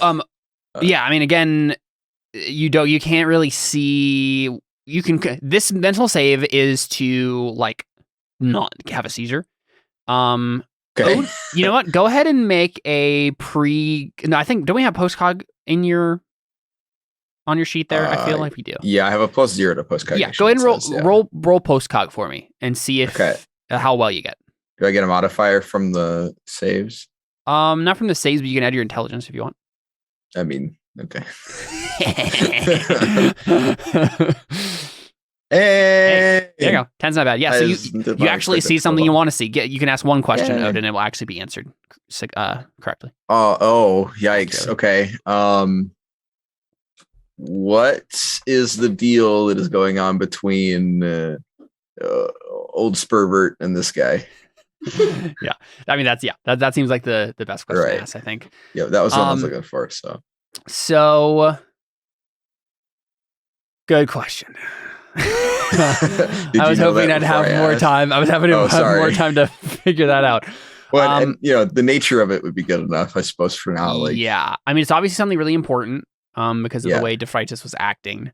yeah, I mean, again, you can't really see. You can this mental save is to like not have a seizure. Okay. Ode, you know what? Go ahead and make a No, I think don't we have postcog on your sheet there? I feel like we do. Yeah, I have a +0 to post. Yeah, go ahead and roll postcog for me and see if Okay. how well you get. Do I get a modifier from the saves? Not from the saves, but you can add your intelligence if you want. I mean, okay. Hey, There you go. 10's not bad. Yeah, so you actually see something you want to see. You can ask one question, Yeah. Ode, and it will actually be answered correctly. Oh, yikes. Okay. What is the deal that is going on between old Spervert and this guy? Yeah, I mean that seems like the best question Right. to ask, I think. Yeah, that was what I was Um, looking for. So, good question. Did I you was know hoping that I'd before have I more asked? time. I was having to Oh, have more sorry. time to figure that out. Well, and the nature of it would be good enough, I suppose, for now. Like, yeah, I mean, it's obviously something really important because of Yeah. the way DeFreitas was acting.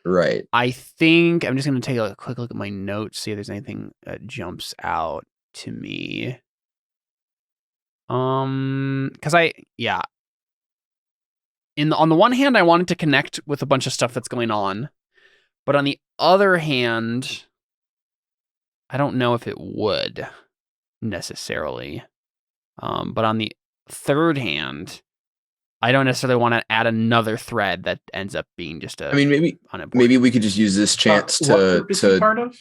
right. I think I'm just going to take a quick look at my notes, see if there's anything that jumps out to me. Because on the one hand, I wanted to connect with a bunch of stuff that's going on, but on the other hand, I don't know if it would necessarily. But on the third hand, I don't necessarily want to add another thread that ends up being just a. I mean, maybe we could just use this chance what group is he part of?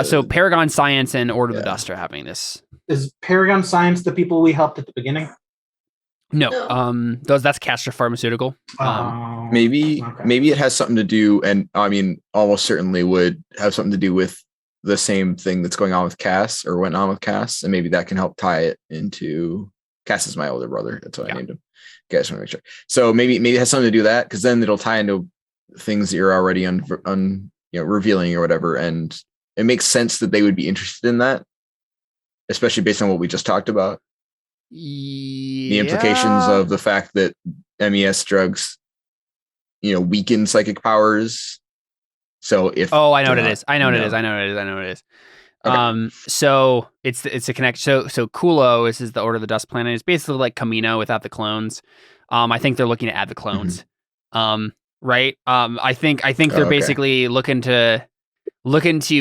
So Paragon Science and Order of the Dust are having this. Is Paragon Science the people we helped at the beginning? No, that's Castor Pharmaceutical. maybe okay. maybe it has something to do, and I mean, almost certainly would have something to do with the same thing that's going on with Cass or went on with Cass, and maybe that can help tie it into. Cass is my older brother. That's why I named him. Okay, I just want to make sure. So maybe it has something to do with that, because then it'll tie into things that you're already revealing or whatever, and it makes sense that they would be interested in that, especially based on what we just talked about. The implications of the fact that MES drugs, weaken psychic powers. So if I know what it is. I know what it is. Okay. So it's a connection. So Kulo is the Order of the Dust planet. It's basically like Camino without the clones. I think they're looking to add the clones. Right. I think they're basically looking to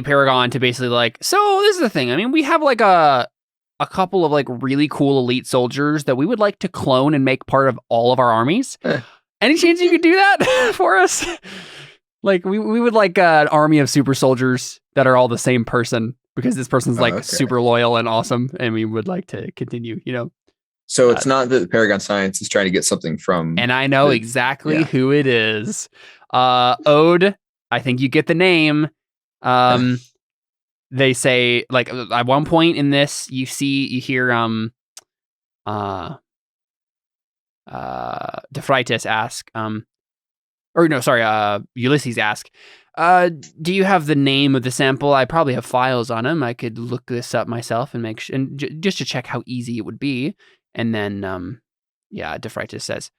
Paragon to basically like. So this is the thing. I mean, we have like a couple of like really cool elite soldiers that we would like to clone and make part of all of our armies. Any chance you could do that for us? Like we would like an army of super soldiers that are all the same person, because this person's like super loyal and awesome, and we would like to continue, So it's not that Paragon Science is trying to get something from. And I know exactly who it is. Ode, I think you get the name. They say, like, at one point in this, you hear DeFreitas ask, Ulysses ask, do you have the name of the sample? I probably have files on him. I could look this up myself and make just to check how easy it would be. And then, DeFreitas says,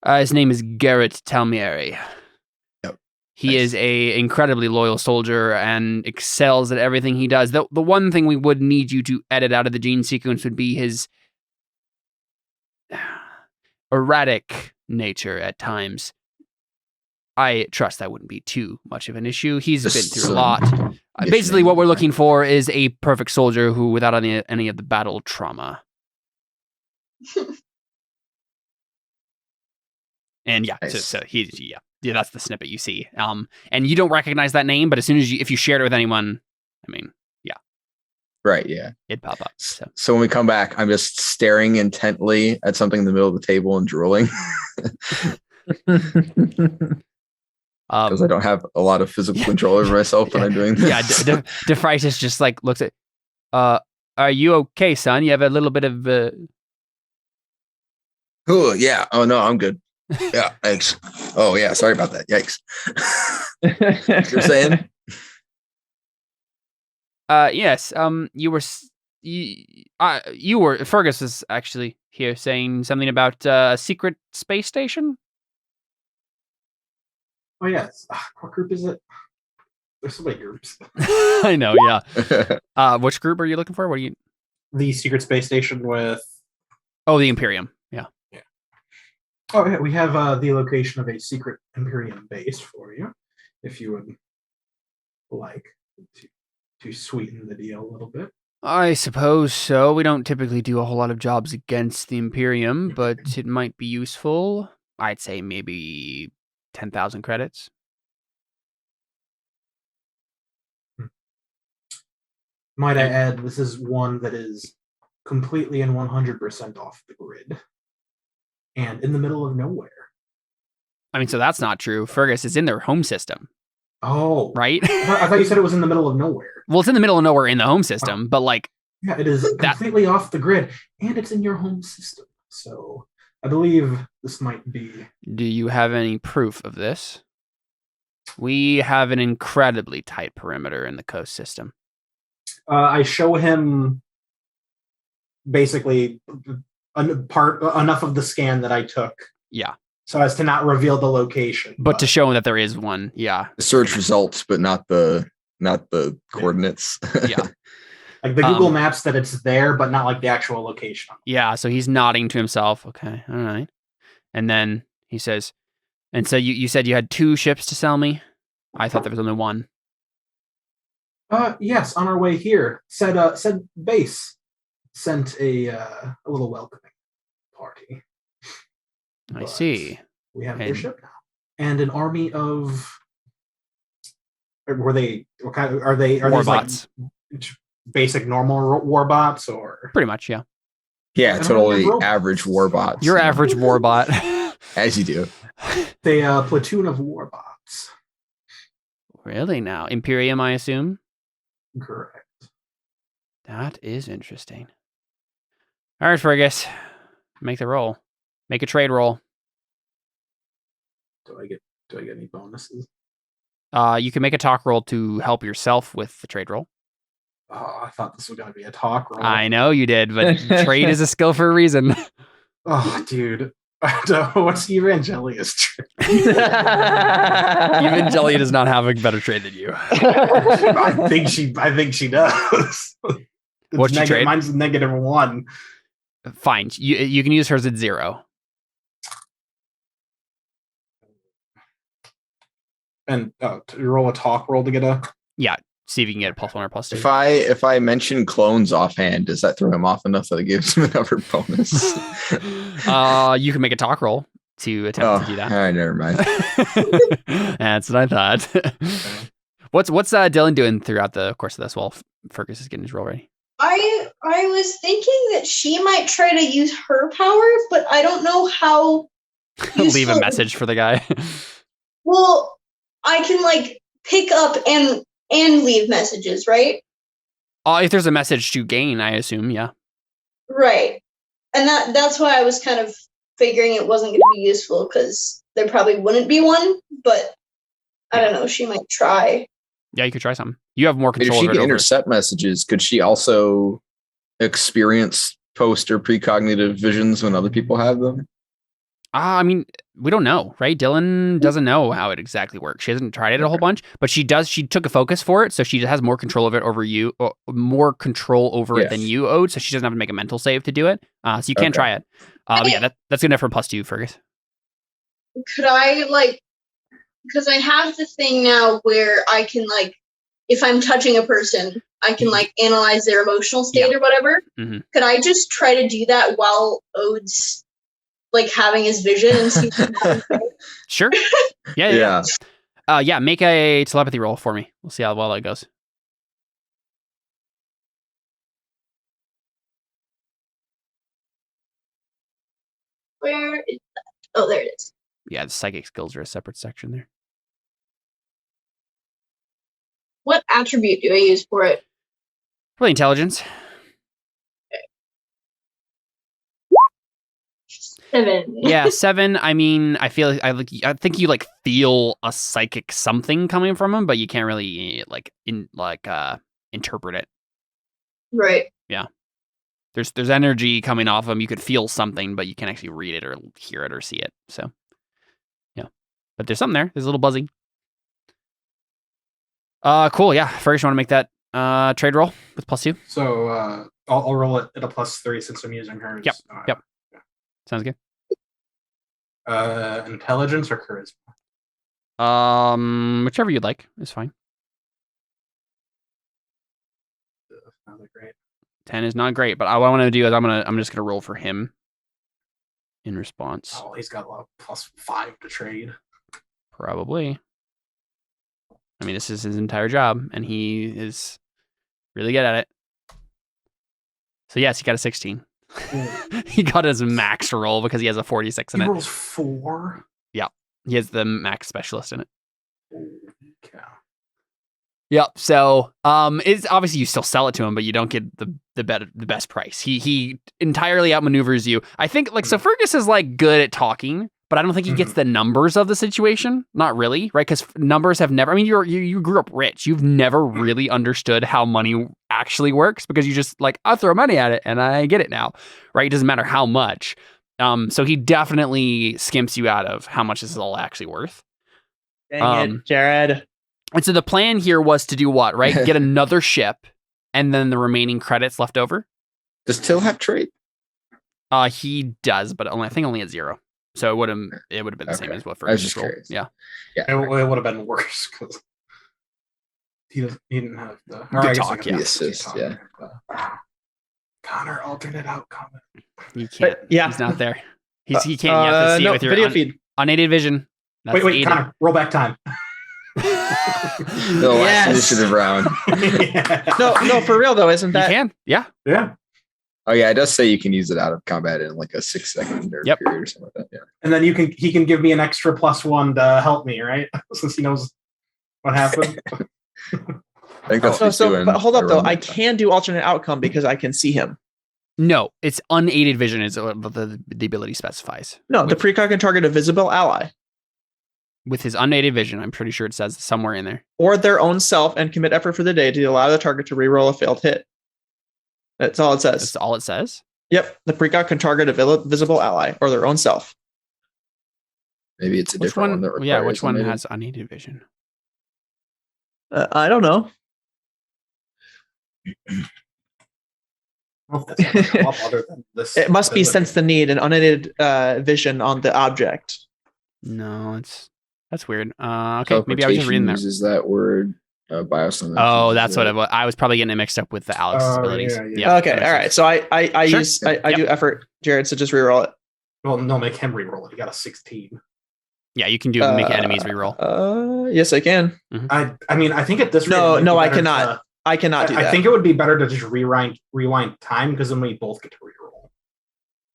his name is Garrett Talmieri. Yep. He is a incredibly loyal soldier and excels at everything he does. The one thing we would need you to edit out of the gene sequence would be his erratic nature at times. I trust that wouldn't be too much of an issue. He's been through a lot. Basically, what we're looking for is a perfect soldier who, without any of the battle trauma. And nice. so that's the snippet you see. And you don't recognize that name, but as soon as if you shared it with anyone, I mean, right, yeah, it'd pop up. So when we come back, I'm just staring intently at something in the middle of the table and drooling. Because I don't have a lot of physical control over myself when I'm doing this. Yeah, DeFreitas just like looks at, are you okay, son? You have a little bit of... Oh, yeah. Oh, no, I'm good. Yeah, thanks. Oh, yeah, sorry about that. Yikes. You're saying? Yes, you were, Fergus was actually here saying something about a secret space station? Oh, yes. What group is it? There's so many groups. I know, yeah. Which group are you looking for? What are you? The secret space station with... Oh, the Imperium. Yeah. Oh, yeah. We have the location of a secret Imperium base for you, if you would like to sweeten the deal a little bit. I suppose so. We don't typically do a whole lot of jobs against the Imperium, but it might be useful. I'd say maybe 10,000 credits. Might I add, this is one that is completely and 100% off the grid and in the middle of nowhere. I mean, so that's not true. Fergus is in their home system. Oh. Right? I thought you said it was in the middle of nowhere. Well, it's in the middle of nowhere in the home system, but like... Yeah, it is completely off the grid, and it's in your home system. So I believe this might be... Do you have any proof of this? We have an incredibly tight perimeter in the coast system. I show him basically enough of the scan that I took. Yeah. So as to not reveal the location. But to show that there is one. Yeah. Search results, but not the coordinates. Yeah. Like the Google Maps that it's there, but not like the actual location. Yeah. So he's nodding to himself. Okay. All right. And then he says, and so you said you had 2 ships to sell me? I thought there was only 1. Yes, on our way here. Said base sent a little welcoming party. I see. We have their ship now. And an army of were they what kind of are they war bots. Like basic normal war bots or pretty much, yeah. Yeah, totally average war bots. Your average war bot. As you do. They platoon of war bots. Really now? Imperium, I assume? Correct. That is interesting. All right, Fergus. Make the roll. Make a trade roll. Do I get any bonuses? You can make a talk roll to help yourself with the trade roll. Oh, I thought this was going to be a talk roll. I know you did, but trade is a skill for a reason. Oh, dude. What's Evangelia's trade? Evangelia does not have a better trade than you. I think she does. What's your trade? Mine's -1. Fine. You can use hers at 0. And to roll a talk roll to get a... Yeah. See if you can get a +1 or +2. If I mention clones offhand, does that throw him off enough that it gives him another bonus? You can make a talk roll to attempt to do that. All right, never mind. That's what I thought. What's Dylan doing throughout the course of this while Fergus is getting his roll ready? I was thinking that she might try to use her power, but I don't know how. Leave a message for the guy. Well, I can like pick up and leave messages, right? If there's a message to gain, I assume, yeah. Right. And that's why I was kind of figuring it wasn't going to be useful because there probably wouldn't be one, but I don't know, she might try. Yeah, you could try something. You have more control. If she can intercept messages, could she also experience post or precognitive visions when other people have them? I mean, we don't know, right? Dylan doesn't know how it exactly works. She hasn't tried it a whole bunch, but she does. She took a focus for it, so she has more control of it over you, or more control over it than you owed. So she doesn't have to make a mental save to do it. So you can try it. But yeah, that's good enough for +2, Fergus. Could I because I have the thing now where I can if I'm touching a person, I can analyze their emotional state or whatever. Mm-hmm. Could I just try to do that while Ode's having his vision and see Sure. Yeah. Make a telepathy roll for me. We'll see how well that goes. Where is that? Oh, there it is. Yeah, the psychic skills are a separate section there. What attribute do I use for it? Probably intelligence. 7. Yeah, 7. I mean, I think you feel a psychic something coming from him, but you can't really interpret it. Right. Yeah. There's energy coming off him. You could feel something, but you can't actually read it or hear it or see it. So, yeah. But there's something there. There's a little buzzing. Cool. Yeah. Fergus, you want to make that trade roll with +2? So I'll roll it at a +3 since I'm using hers. Yep. Sounds good. Intelligence or charisma? Whichever you'd like is fine. Not great. 10 is not great, but what I want to do is I'm just gonna roll for him in response. Oh, he's got a +5 to trade. Probably. I mean, this is his entire job, and he is really good at it. So yes, he got a 16. He got his max roll because he has a 46 in it. He rolls 4? Yeah. He has the max specialist in it. Okay. Yep. So it's obviously you still sell it to him, but you don't get the best price. He entirely outmaneuvers you. I think so Fergus is good at talking, but I don't think he gets the numbers of the situation. Not really, right? Because numbers have never. I mean, you grew up rich. You've never really understood how money actually works because you just like I'll throw money at it and I get it now, right? It doesn't matter how much. So he definitely skimps you out of how much this is all actually worth. Dang it, Jared. And so the plan here was to do what, right? Get another ship, and then the remaining credits left over. Does Till have trade? He does, but I think only at 0. So it would have been the same as what I was just roll. curious. Yeah. It would have been worse because he didn't have the Good talk, The assist, yeah. Connor, alternate outcome. You can't. Yeah. He's not there. He can't. You have to see it with your video feed. unaided vision. That's Wait, aided. Connor, roll back time. The last initiative round. No, for real though, isn't You that? can. Yeah. Yeah. Oh yeah, it does say you can use it out of combat in like a 6-second period or something like that. Yeah. And then he can give me an extra +1 to help me, right? Since he knows what happened. I think that's what he's doing. But hold up though, around I that time. can do alternate outcome because I can see him. No, it's unaided vision is what the ability specifies. No, the precog can target a visible ally With his unaided vision, I'm pretty sure it says somewhere in there. or their own self and commit effort for the day to allow the target to reroll a failed hit. That's all it says. That's all it says. Yep, the precog can target a visible ally or their own self. Maybe it's a Which different one? one that requires Yeah, which one unaided. has unaided vision? I don't know. Other than this, It must be sense the need and unaided vision on the object. No, that's weird. Okay, maybe I was just reading that. Uses that word. Bioscience. Oh, that's what it was. I was probably getting it mixed up with the Alex's abilities. yeah. Okay, all right. So I Sure. use I do effort, Jared. So just reroll it. Well, no, make him re-roll it. He got a 16. Yeah, you can do make enemies reroll. Yes, I can. I mean, I think at this rate, No, it might no, be I better cannot. I cannot do that. I think it would be better to just rewind time because then we both get to re-roll.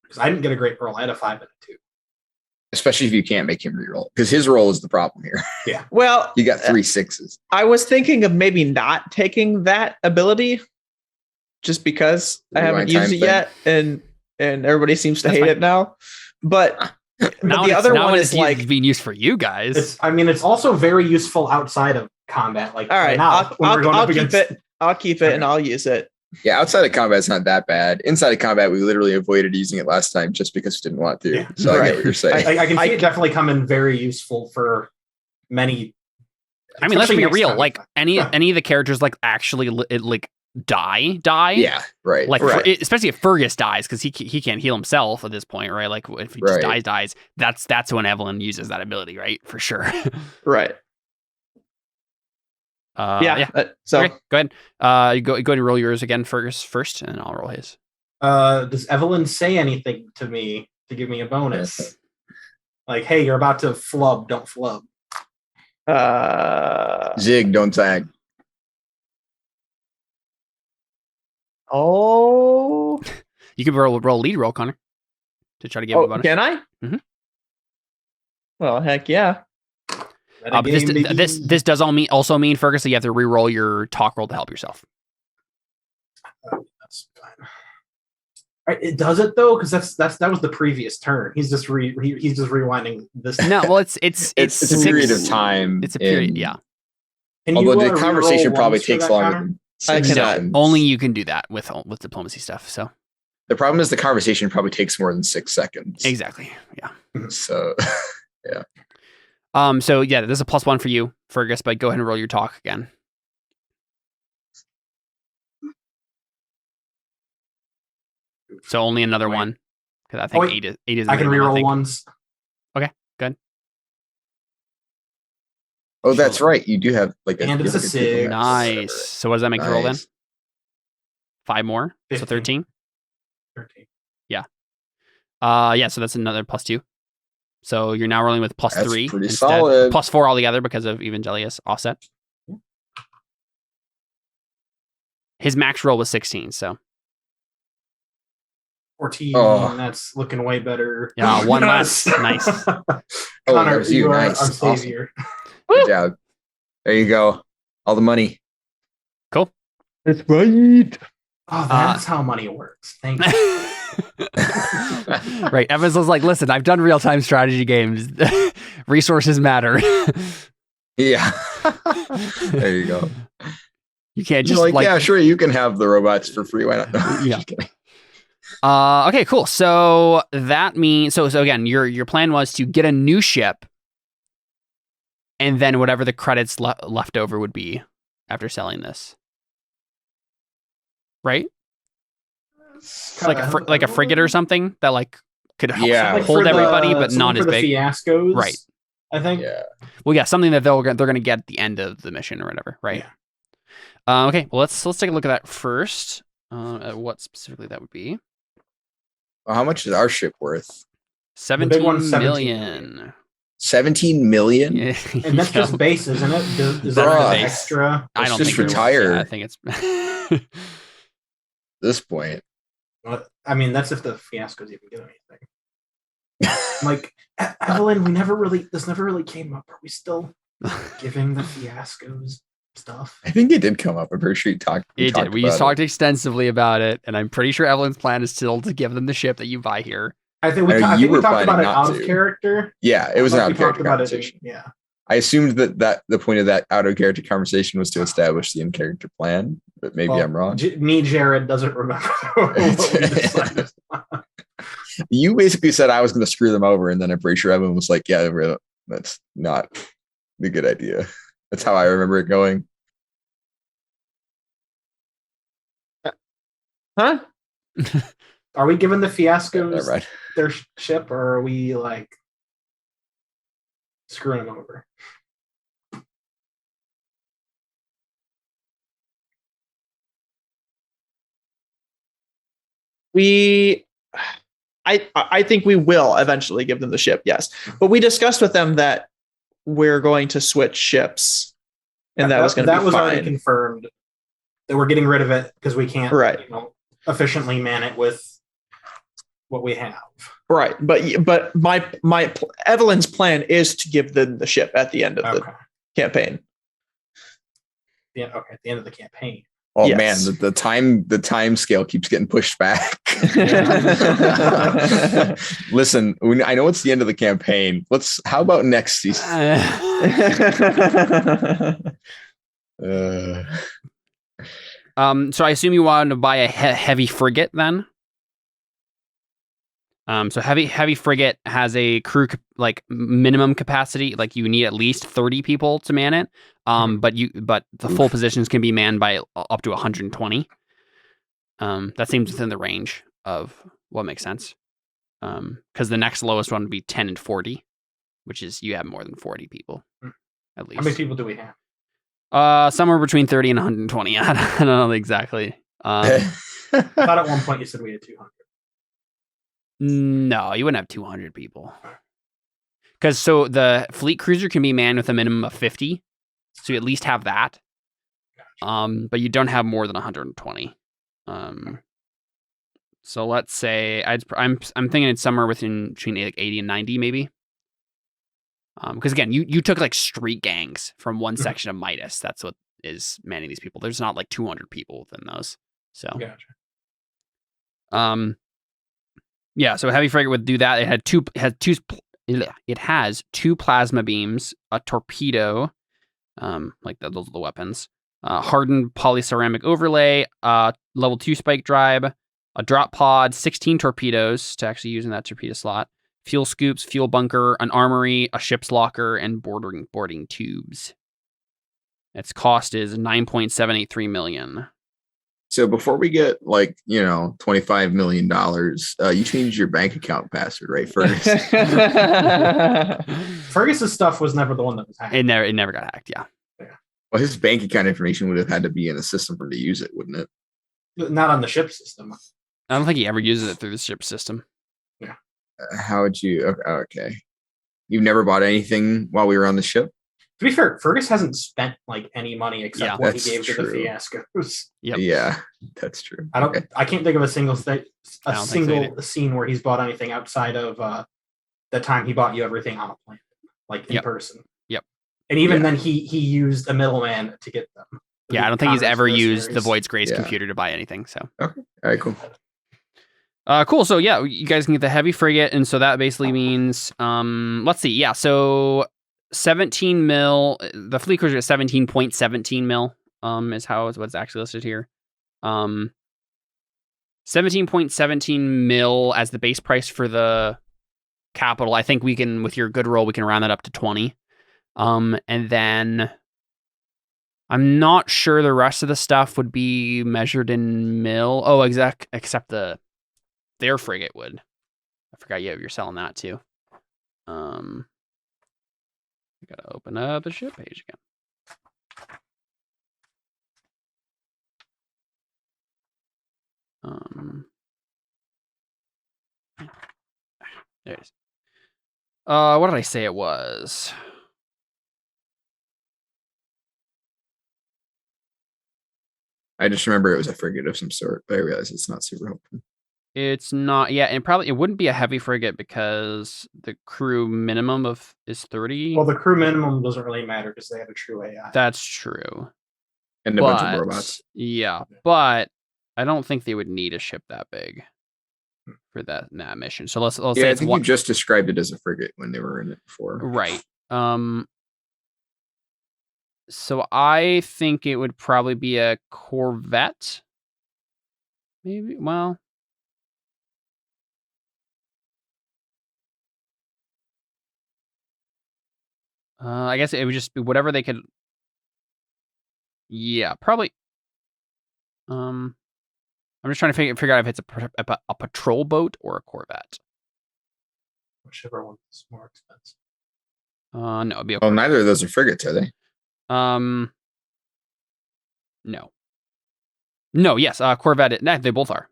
Because I didn't get a great roll. I had a 5 and a 2. Especially if you can't make him reroll, because his roll is the problem here. Well, You got 3 6s. I was thinking of maybe not taking that ability just because I haven't Rewind used time it thing. yet, and everybody seems to That's hate fine. it now. But Now the other one it's is like, being used for you guys. It's also very useful outside of combat. Like all right, now, when we're going I'll up keep against it. I'll keep it, and I'll use it. Yeah, outside of combat, it's not that bad. Inside of combat, we literally avoided using it last time just because we didn't want to. Yeah. So I Right. get what you're saying. I can see it definitely come in very useful for many. I mean, let's especially be next real. time. Like any of the characters, like actually, die. Yeah, right. Like Right. especially if Fergus dies because he can't heal himself at this point, right? Like if he just Right. dies. That's when Evelyn uses that ability, right? For sure. Right. Yeah. So Okay, go ahead. You go ahead and roll yours again, Fergus first, and I'll roll his. Does Evelyn say anything to me to give me a bonus? Like, hey, you're about to flub. Don't flub. Zig, don't tag. Oh, You could roll lead roll, Connor, to try to give him a bonus. can I? Mhm. Well, heck yeah. But this does also mean Fergus that you have to re-roll your talk roll to help yourself. That's fine. Right, it does it though, because that was the previous turn. He's just he's just rewinding this. No, well, it's It's a six- period of time. It's a period, in- yeah. Can Although you, the re-roll conversation probably once for takes that, longer Connor? than I 6 cannot. seconds. Only you can do that with diplomacy stuff. So The problem is the conversation probably takes more than 6 seconds. exactly, yeah. So So yeah, there's a +1 for you, Fergus. But go ahead and roll your talk again. So only another Wait. one, because I think Oh, wait. eight is. I can minimum, reroll think. ones. oh, that's right. You do have like And you it's have, a like, 6. diplomat, Nice. whatever. So what does that make the roll then? Nice. 5 more, so 15. 13. 13. Yeah. So that's another +2. So you're now rolling with That's +3 pretty instead. solid. +4 altogether because of Evangelius offset. His max roll was 16. So 14. Oh. That's looking way better. yeah, one less. Nice. that Connor, was you. you are Nice. our Awesome. savior. Good job. There you go. All the money. Cool. That's right. Oh, that's how money works. Thank you. Right. Evans was like, listen, I've done real-time strategy games. Resources matter. Yeah. There you go. You can't You're just like, yeah, sure, you can have the robots for free. Why not? No, Yeah. just kidding. Okay, cool. So that means so again, your plan was to get a new ship, and then whatever the credits left over would be after selling this, right? Like a frigate or something that like could Yeah. hold everybody, but not as the big. Fiascos, Right. I think. Yeah. Well, yeah, something that they're gonna get at the end of the mission or whatever, right? Yeah. Okay. Well, let's take a look at that first. What specifically that would be? Well, how much is our ship worth? 17 one's 17 million. 17 million? Yeah, And that's just base, isn't it? Is that Bruh. the extra? I Let's don't just think retire. I think it's. At this point. I mean, that's if the Fiascos even get anything. Like, Evelyn, this never really came up. Are we still giving the Fiascos stuff? I think it did come up. I'm pretty sure you talked. It did. We about talked extensively about it, and I'm pretty sure Evelyn's plan is still to give them the ship that you buy here. I think we I know talked you were about it planning out not of to. character. Yeah, it was an Like out we of talked character about conversation. yeah. I assumed that the point of that out of character conversation was to establish the in character plan, but maybe Well, I'm wrong. Me, Jared, doesn't remember what we decided. You basically said I was going to screw them over, and then I'm pretty sure everyone was like, "Yeah, that's not a good idea." That's how I remember it going. Huh? Are we giving the Fiascos Never mind. their ship, or are we like screwing them over? I think we will eventually give them the ship, yes. But we discussed with them that we're going to switch ships, and that was going to be that was fine. already confirmed. That we're getting rid of it because we can't efficiently man it with what we have. Right, but my Evelyn's plan is to give them the ship at the end of the campaign. Yeah, okay, at the end of the campaign. Oh Yes. man, the time scale keeps getting pushed back. Listen, I know it's the end of the campaign. How about next season? So I assume you wanted to buy a heavy frigate then. So heavy frigate has a crew minimum capacity. Like you need at least 30 people to man it. But the full positions can be manned by up to 120. That seems within the range of what makes sense. Because the next lowest one would be 10 and 40, which is you have more than 40 people at least. How many people do we have? Somewhere between 30 and 120. I don't know exactly. I thought at one point you said we had 200. No, you wouldn't have 200 people. Because so the fleet cruiser can be manned with a minimum of 50. So you at least have that. But you don't have more than 120. So let's say I'm thinking it's somewhere between like 80 and 90 maybe. Because again, you took like street gangs from one section of Midas. That's what is manning these people. There's not like 200 people within those. So Gotcha. Yeah, so heavy frigate would do that. It has two plasma beams, a torpedo, those are the weapons, hardened polyceramic overlay, level 2 spike drive, a drop pod, 16 torpedoes to actually use in that torpedo slot, fuel scoops, fuel bunker, an armory, a ship's locker, and boarding tubes. Its cost is $9.783 million. So before we get $25 million, you changed your bank account password, right? Fergus. Fergus's stuff was never the one that was hacked. It never got hacked. Yeah. Well, his bank account information would have had to be in the system for him to use it, wouldn't it? Not on the ship system. I don't think he ever uses it through the ship system. Yeah. How would you? Okay. You've never bought anything while we were on the ship? To be fair, Fergus hasn't spent any money except what he that's gave to true. the Fiascos. Yep. Yeah, that's true. I can't think of a single I don't think so scene where he's bought anything outside of the time he bought you everything on a planet, in person. Yep. And even then, he used a middleman to get them. Yeah, I don't think he's ever used the Void. Void's Grace computer to buy anything. So Okay. All right, cool. Cool. So yeah, you guys can get the heavy frigate, and so that basically means, let's see. Yeah, so 17 mil. The fleet cruiser is 17.17 mil. Is what's actually listed here. 17.17 mil as the base price for the capital. I think we can, with your good roll, we can round that up to 20. And then I'm not sure the rest of the stuff would be measured in mil. Oh, except their frigate would. I forgot you're selling that too. Gotta open up the ship page again. There it is. What did I say it was? I just remember it was a frigate of some sort, but I realize it's not super helpful. It's not, yeah, and probably it wouldn't be a heavy frigate because the crew minimum is 30. Well, the crew minimum doesn't really matter because they have a true AI. That's true. And a bunch of robots. Yeah, but I don't think they would need a ship that big for that mission. So let's say I think you just described it as a frigate when they were in it before. Right. So I think it would probably be a corvette. Maybe. Well, I guess it would just be whatever they could. Yeah, probably. I'm just trying to figure out if it's a patrol boat or a corvette. Whichever one is more expensive. No, it'd be a corvette. Neither of those are frigates, are they? No. Yes, corvette. Nah, they both are.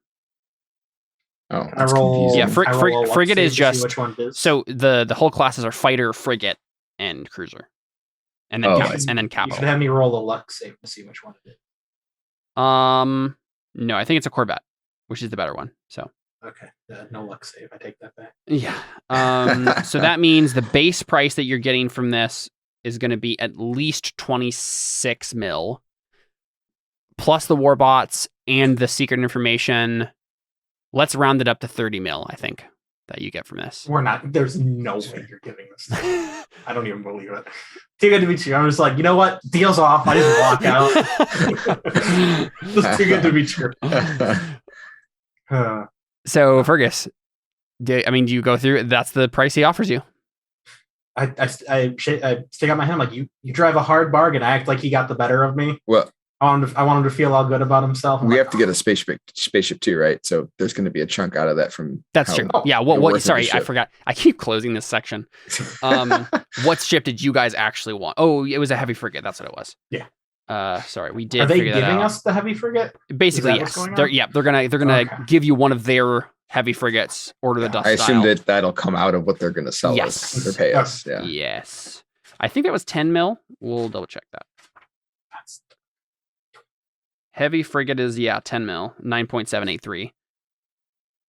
Oh, I roll. Yeah, frigate is just. Which one it is. So the whole classes are fighter, frigate, and cruiser, and then and then capital. You should have me roll a luck save to see which one it is. No, I think it's a corvette, which is the better one. So. Okay, no luck save. I take that back. Yeah. So that means the base price that you're getting from this is going to be at least 26 mil, plus the war bots and the secret information. Let's round it up to 30 mil, I think, that you get from this. We're not. There's no way you're giving this. I don't even believe it. Too good to be true. I'm just like, you know what? Deal's off. I just walk out. It's too good to be true. So, Fergus, do you go through? That's the price he offers you. I stick out my hand. I'm like, you drive a hard bargain. I act like he got the better of me. Well, I want him to feel all good about himself. We have to get a spaceship too, right? So there's going to be a chunk out of that from. That's true. Yeah. What? Sorry, I forgot. I keep closing this section. What ship did you guys actually want? Oh, it was a heavy frigate. That's what it was. Yeah. Sorry, we did. Are they giving us the heavy frigate? Basically, yes. They're gonna give you one of their heavy frigates, Order the Dust. I assume that'll come out of what they're gonna sell us or pay us. Yeah. Yes. I think that was 10 mil. We'll double check that. Heavy frigate is 10 mil, 9.783.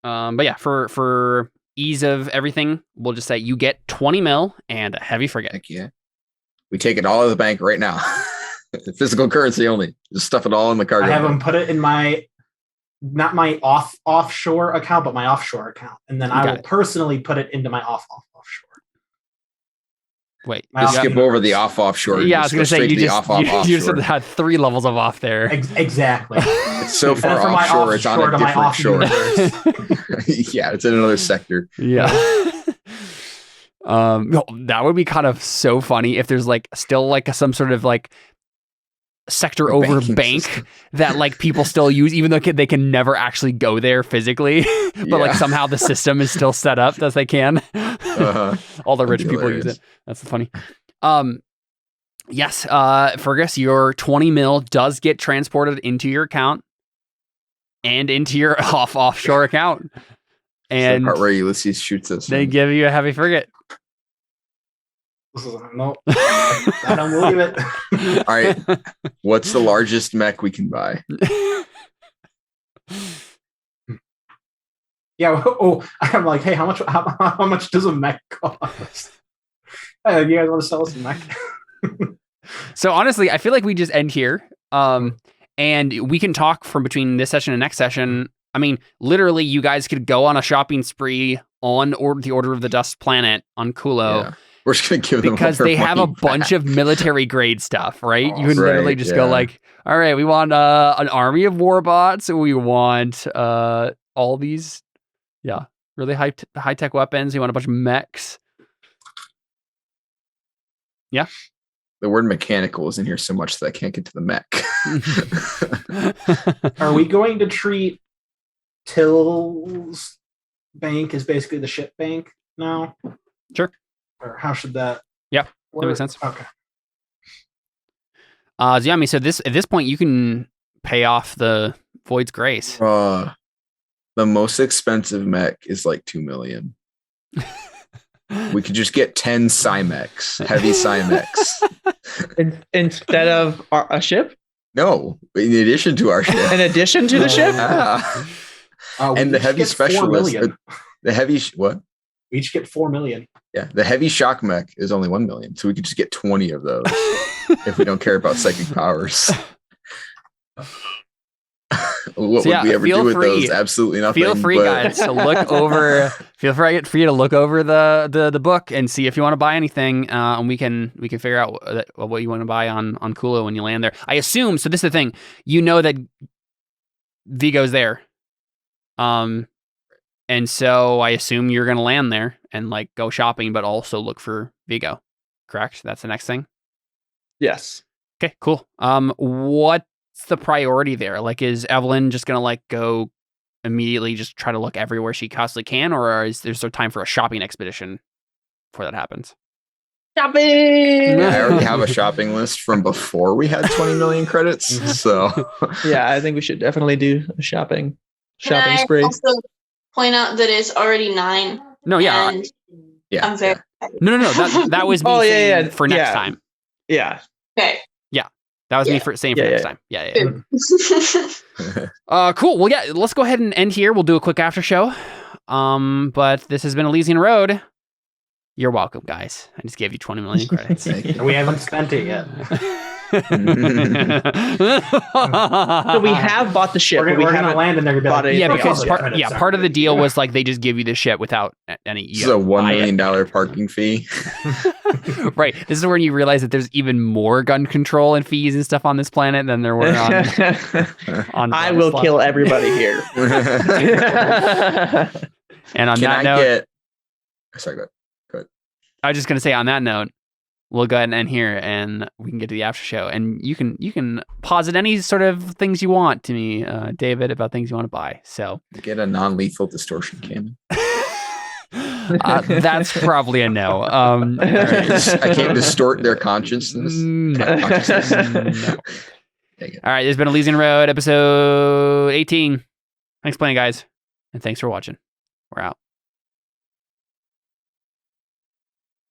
But yeah, for ease of everything, we'll just say you get 20 mil and a heavy frigate. Heck yeah. We take it all out of the bank right now. Physical currency only. Just stuff it all in the cargo. I have them put it in not my offshore account, but my offshore account. And then I will personally put it into my offshore. Wait, just skip over the offshore. Yeah, I was going to say you just had 3 levels of off there. Exactly. It's so far offshore, it's on a different shore. Yeah, it's in another sector. Yeah. That would be kind of so funny if there's still some sort of sector over bank that people still use, even though they can never actually go there physically, but somehow the system is still set up as they can. All the rich people use it. That's funny. Yes, Fergus, your 20 mil does get transported into your account and into your offshore account. And the part where Ulysses shoots us. They give you a heavy frigate. No, I don't believe it. All right. What's the largest mech we can buy? Yeah. Oh, I'm like, hey, how much does a mech cost? You guys want to sell us a mech? So honestly, I feel like we just end here. And we can talk from between this session and next session I mean, literally, you guys could go on a shopping spree on the Order of the Dust planet on Kulo. Yeah. We're just gonna give them because all they their have a money bunch back. of military grade stuff, right? You can Right, literally just go yeah. like, all right, we want an army of warbots. We want all these, really high tech weapons. We want a bunch of mechs. Yeah. The word mechanical is in here so much that I can't get to the mech. Are we going to treat Till's bank as basically the ship bank now? Sure. Or how should that? Yeah, work? that makes sense. Okay. I mean, so at this point, you can pay off the Void's Grace. The most expensive mech is like 2 million. We could just get 10 Cymechs, heavy Cymechs. Instead of a ship? No, in addition to our ship. In addition to the ship? Ah. We And the each heavy get 4 specialist, million. the heavy, what? We each get 4 million. Yeah, the heavy shock mech is only 1 million. So we could just get 20 of those if we don't care about psychic powers. What So, would we ever feel do with free. those? Absolutely nothing. Feel free, but- guys, to look over. Feel free for you to look over the book and see if you want to buy anything, and we can figure out what you want to buy on Kulo when you land there. I assume. So this is the thing. You know that Vigo's there, and so I assume you're gonna land there and like go shopping, but also look for Vigo. Correct? That's the next thing. Yes. Okay, cool. What's the priority there? Like, is Evelyn just gonna like go immediately just try to look everywhere she constantly can, or is there time for a shopping expedition before that happens? Shopping! Yeah, I already have a shopping list from before we had 20 million credits. So Yeah, I think we should definitely do a shopping Can I spree. also point out that it's already 9? No, yeah, And yeah, I'm very no. That was me Oh, yeah, saying yeah, for next yeah. time. Yeah. okay. That was me Yeah. for saying Yeah, for next yeah. time. Yeah. Cool. Well, yeah. Let's go ahead and end here. We'll do a quick after show. But this has been Elysian Road. You're welcome, guys. I just gave you 20 million credits. Thank you. We haven't spent it yet. So we have bought the ship. We're but we gonna haven't land and they're gonna be bought like, it. Yeah, Yeah, because "Oh, part of the deal was like they just give you the ship without any. This is a $1 million parking fee. Right. This is when you realize that there's even more gun control and fees and stuff on this planet than there were on I will Vladislav. kill everybody here. And on Can that I note, get? Sorry, go ahead. I was just gonna say on that note, we'll go ahead and end here, and we can get to the after show. And you can posit any sort of things you want to me, David, about things you want to buy. So Get a non-lethal distortion cannon. that's probably a no. All right. I can't distort their consciousness. No. Consciousness. No. Dang it. All right, this has been Elysian Road, episode 18. Thanks for playing, guys, and thanks for watching. We're out.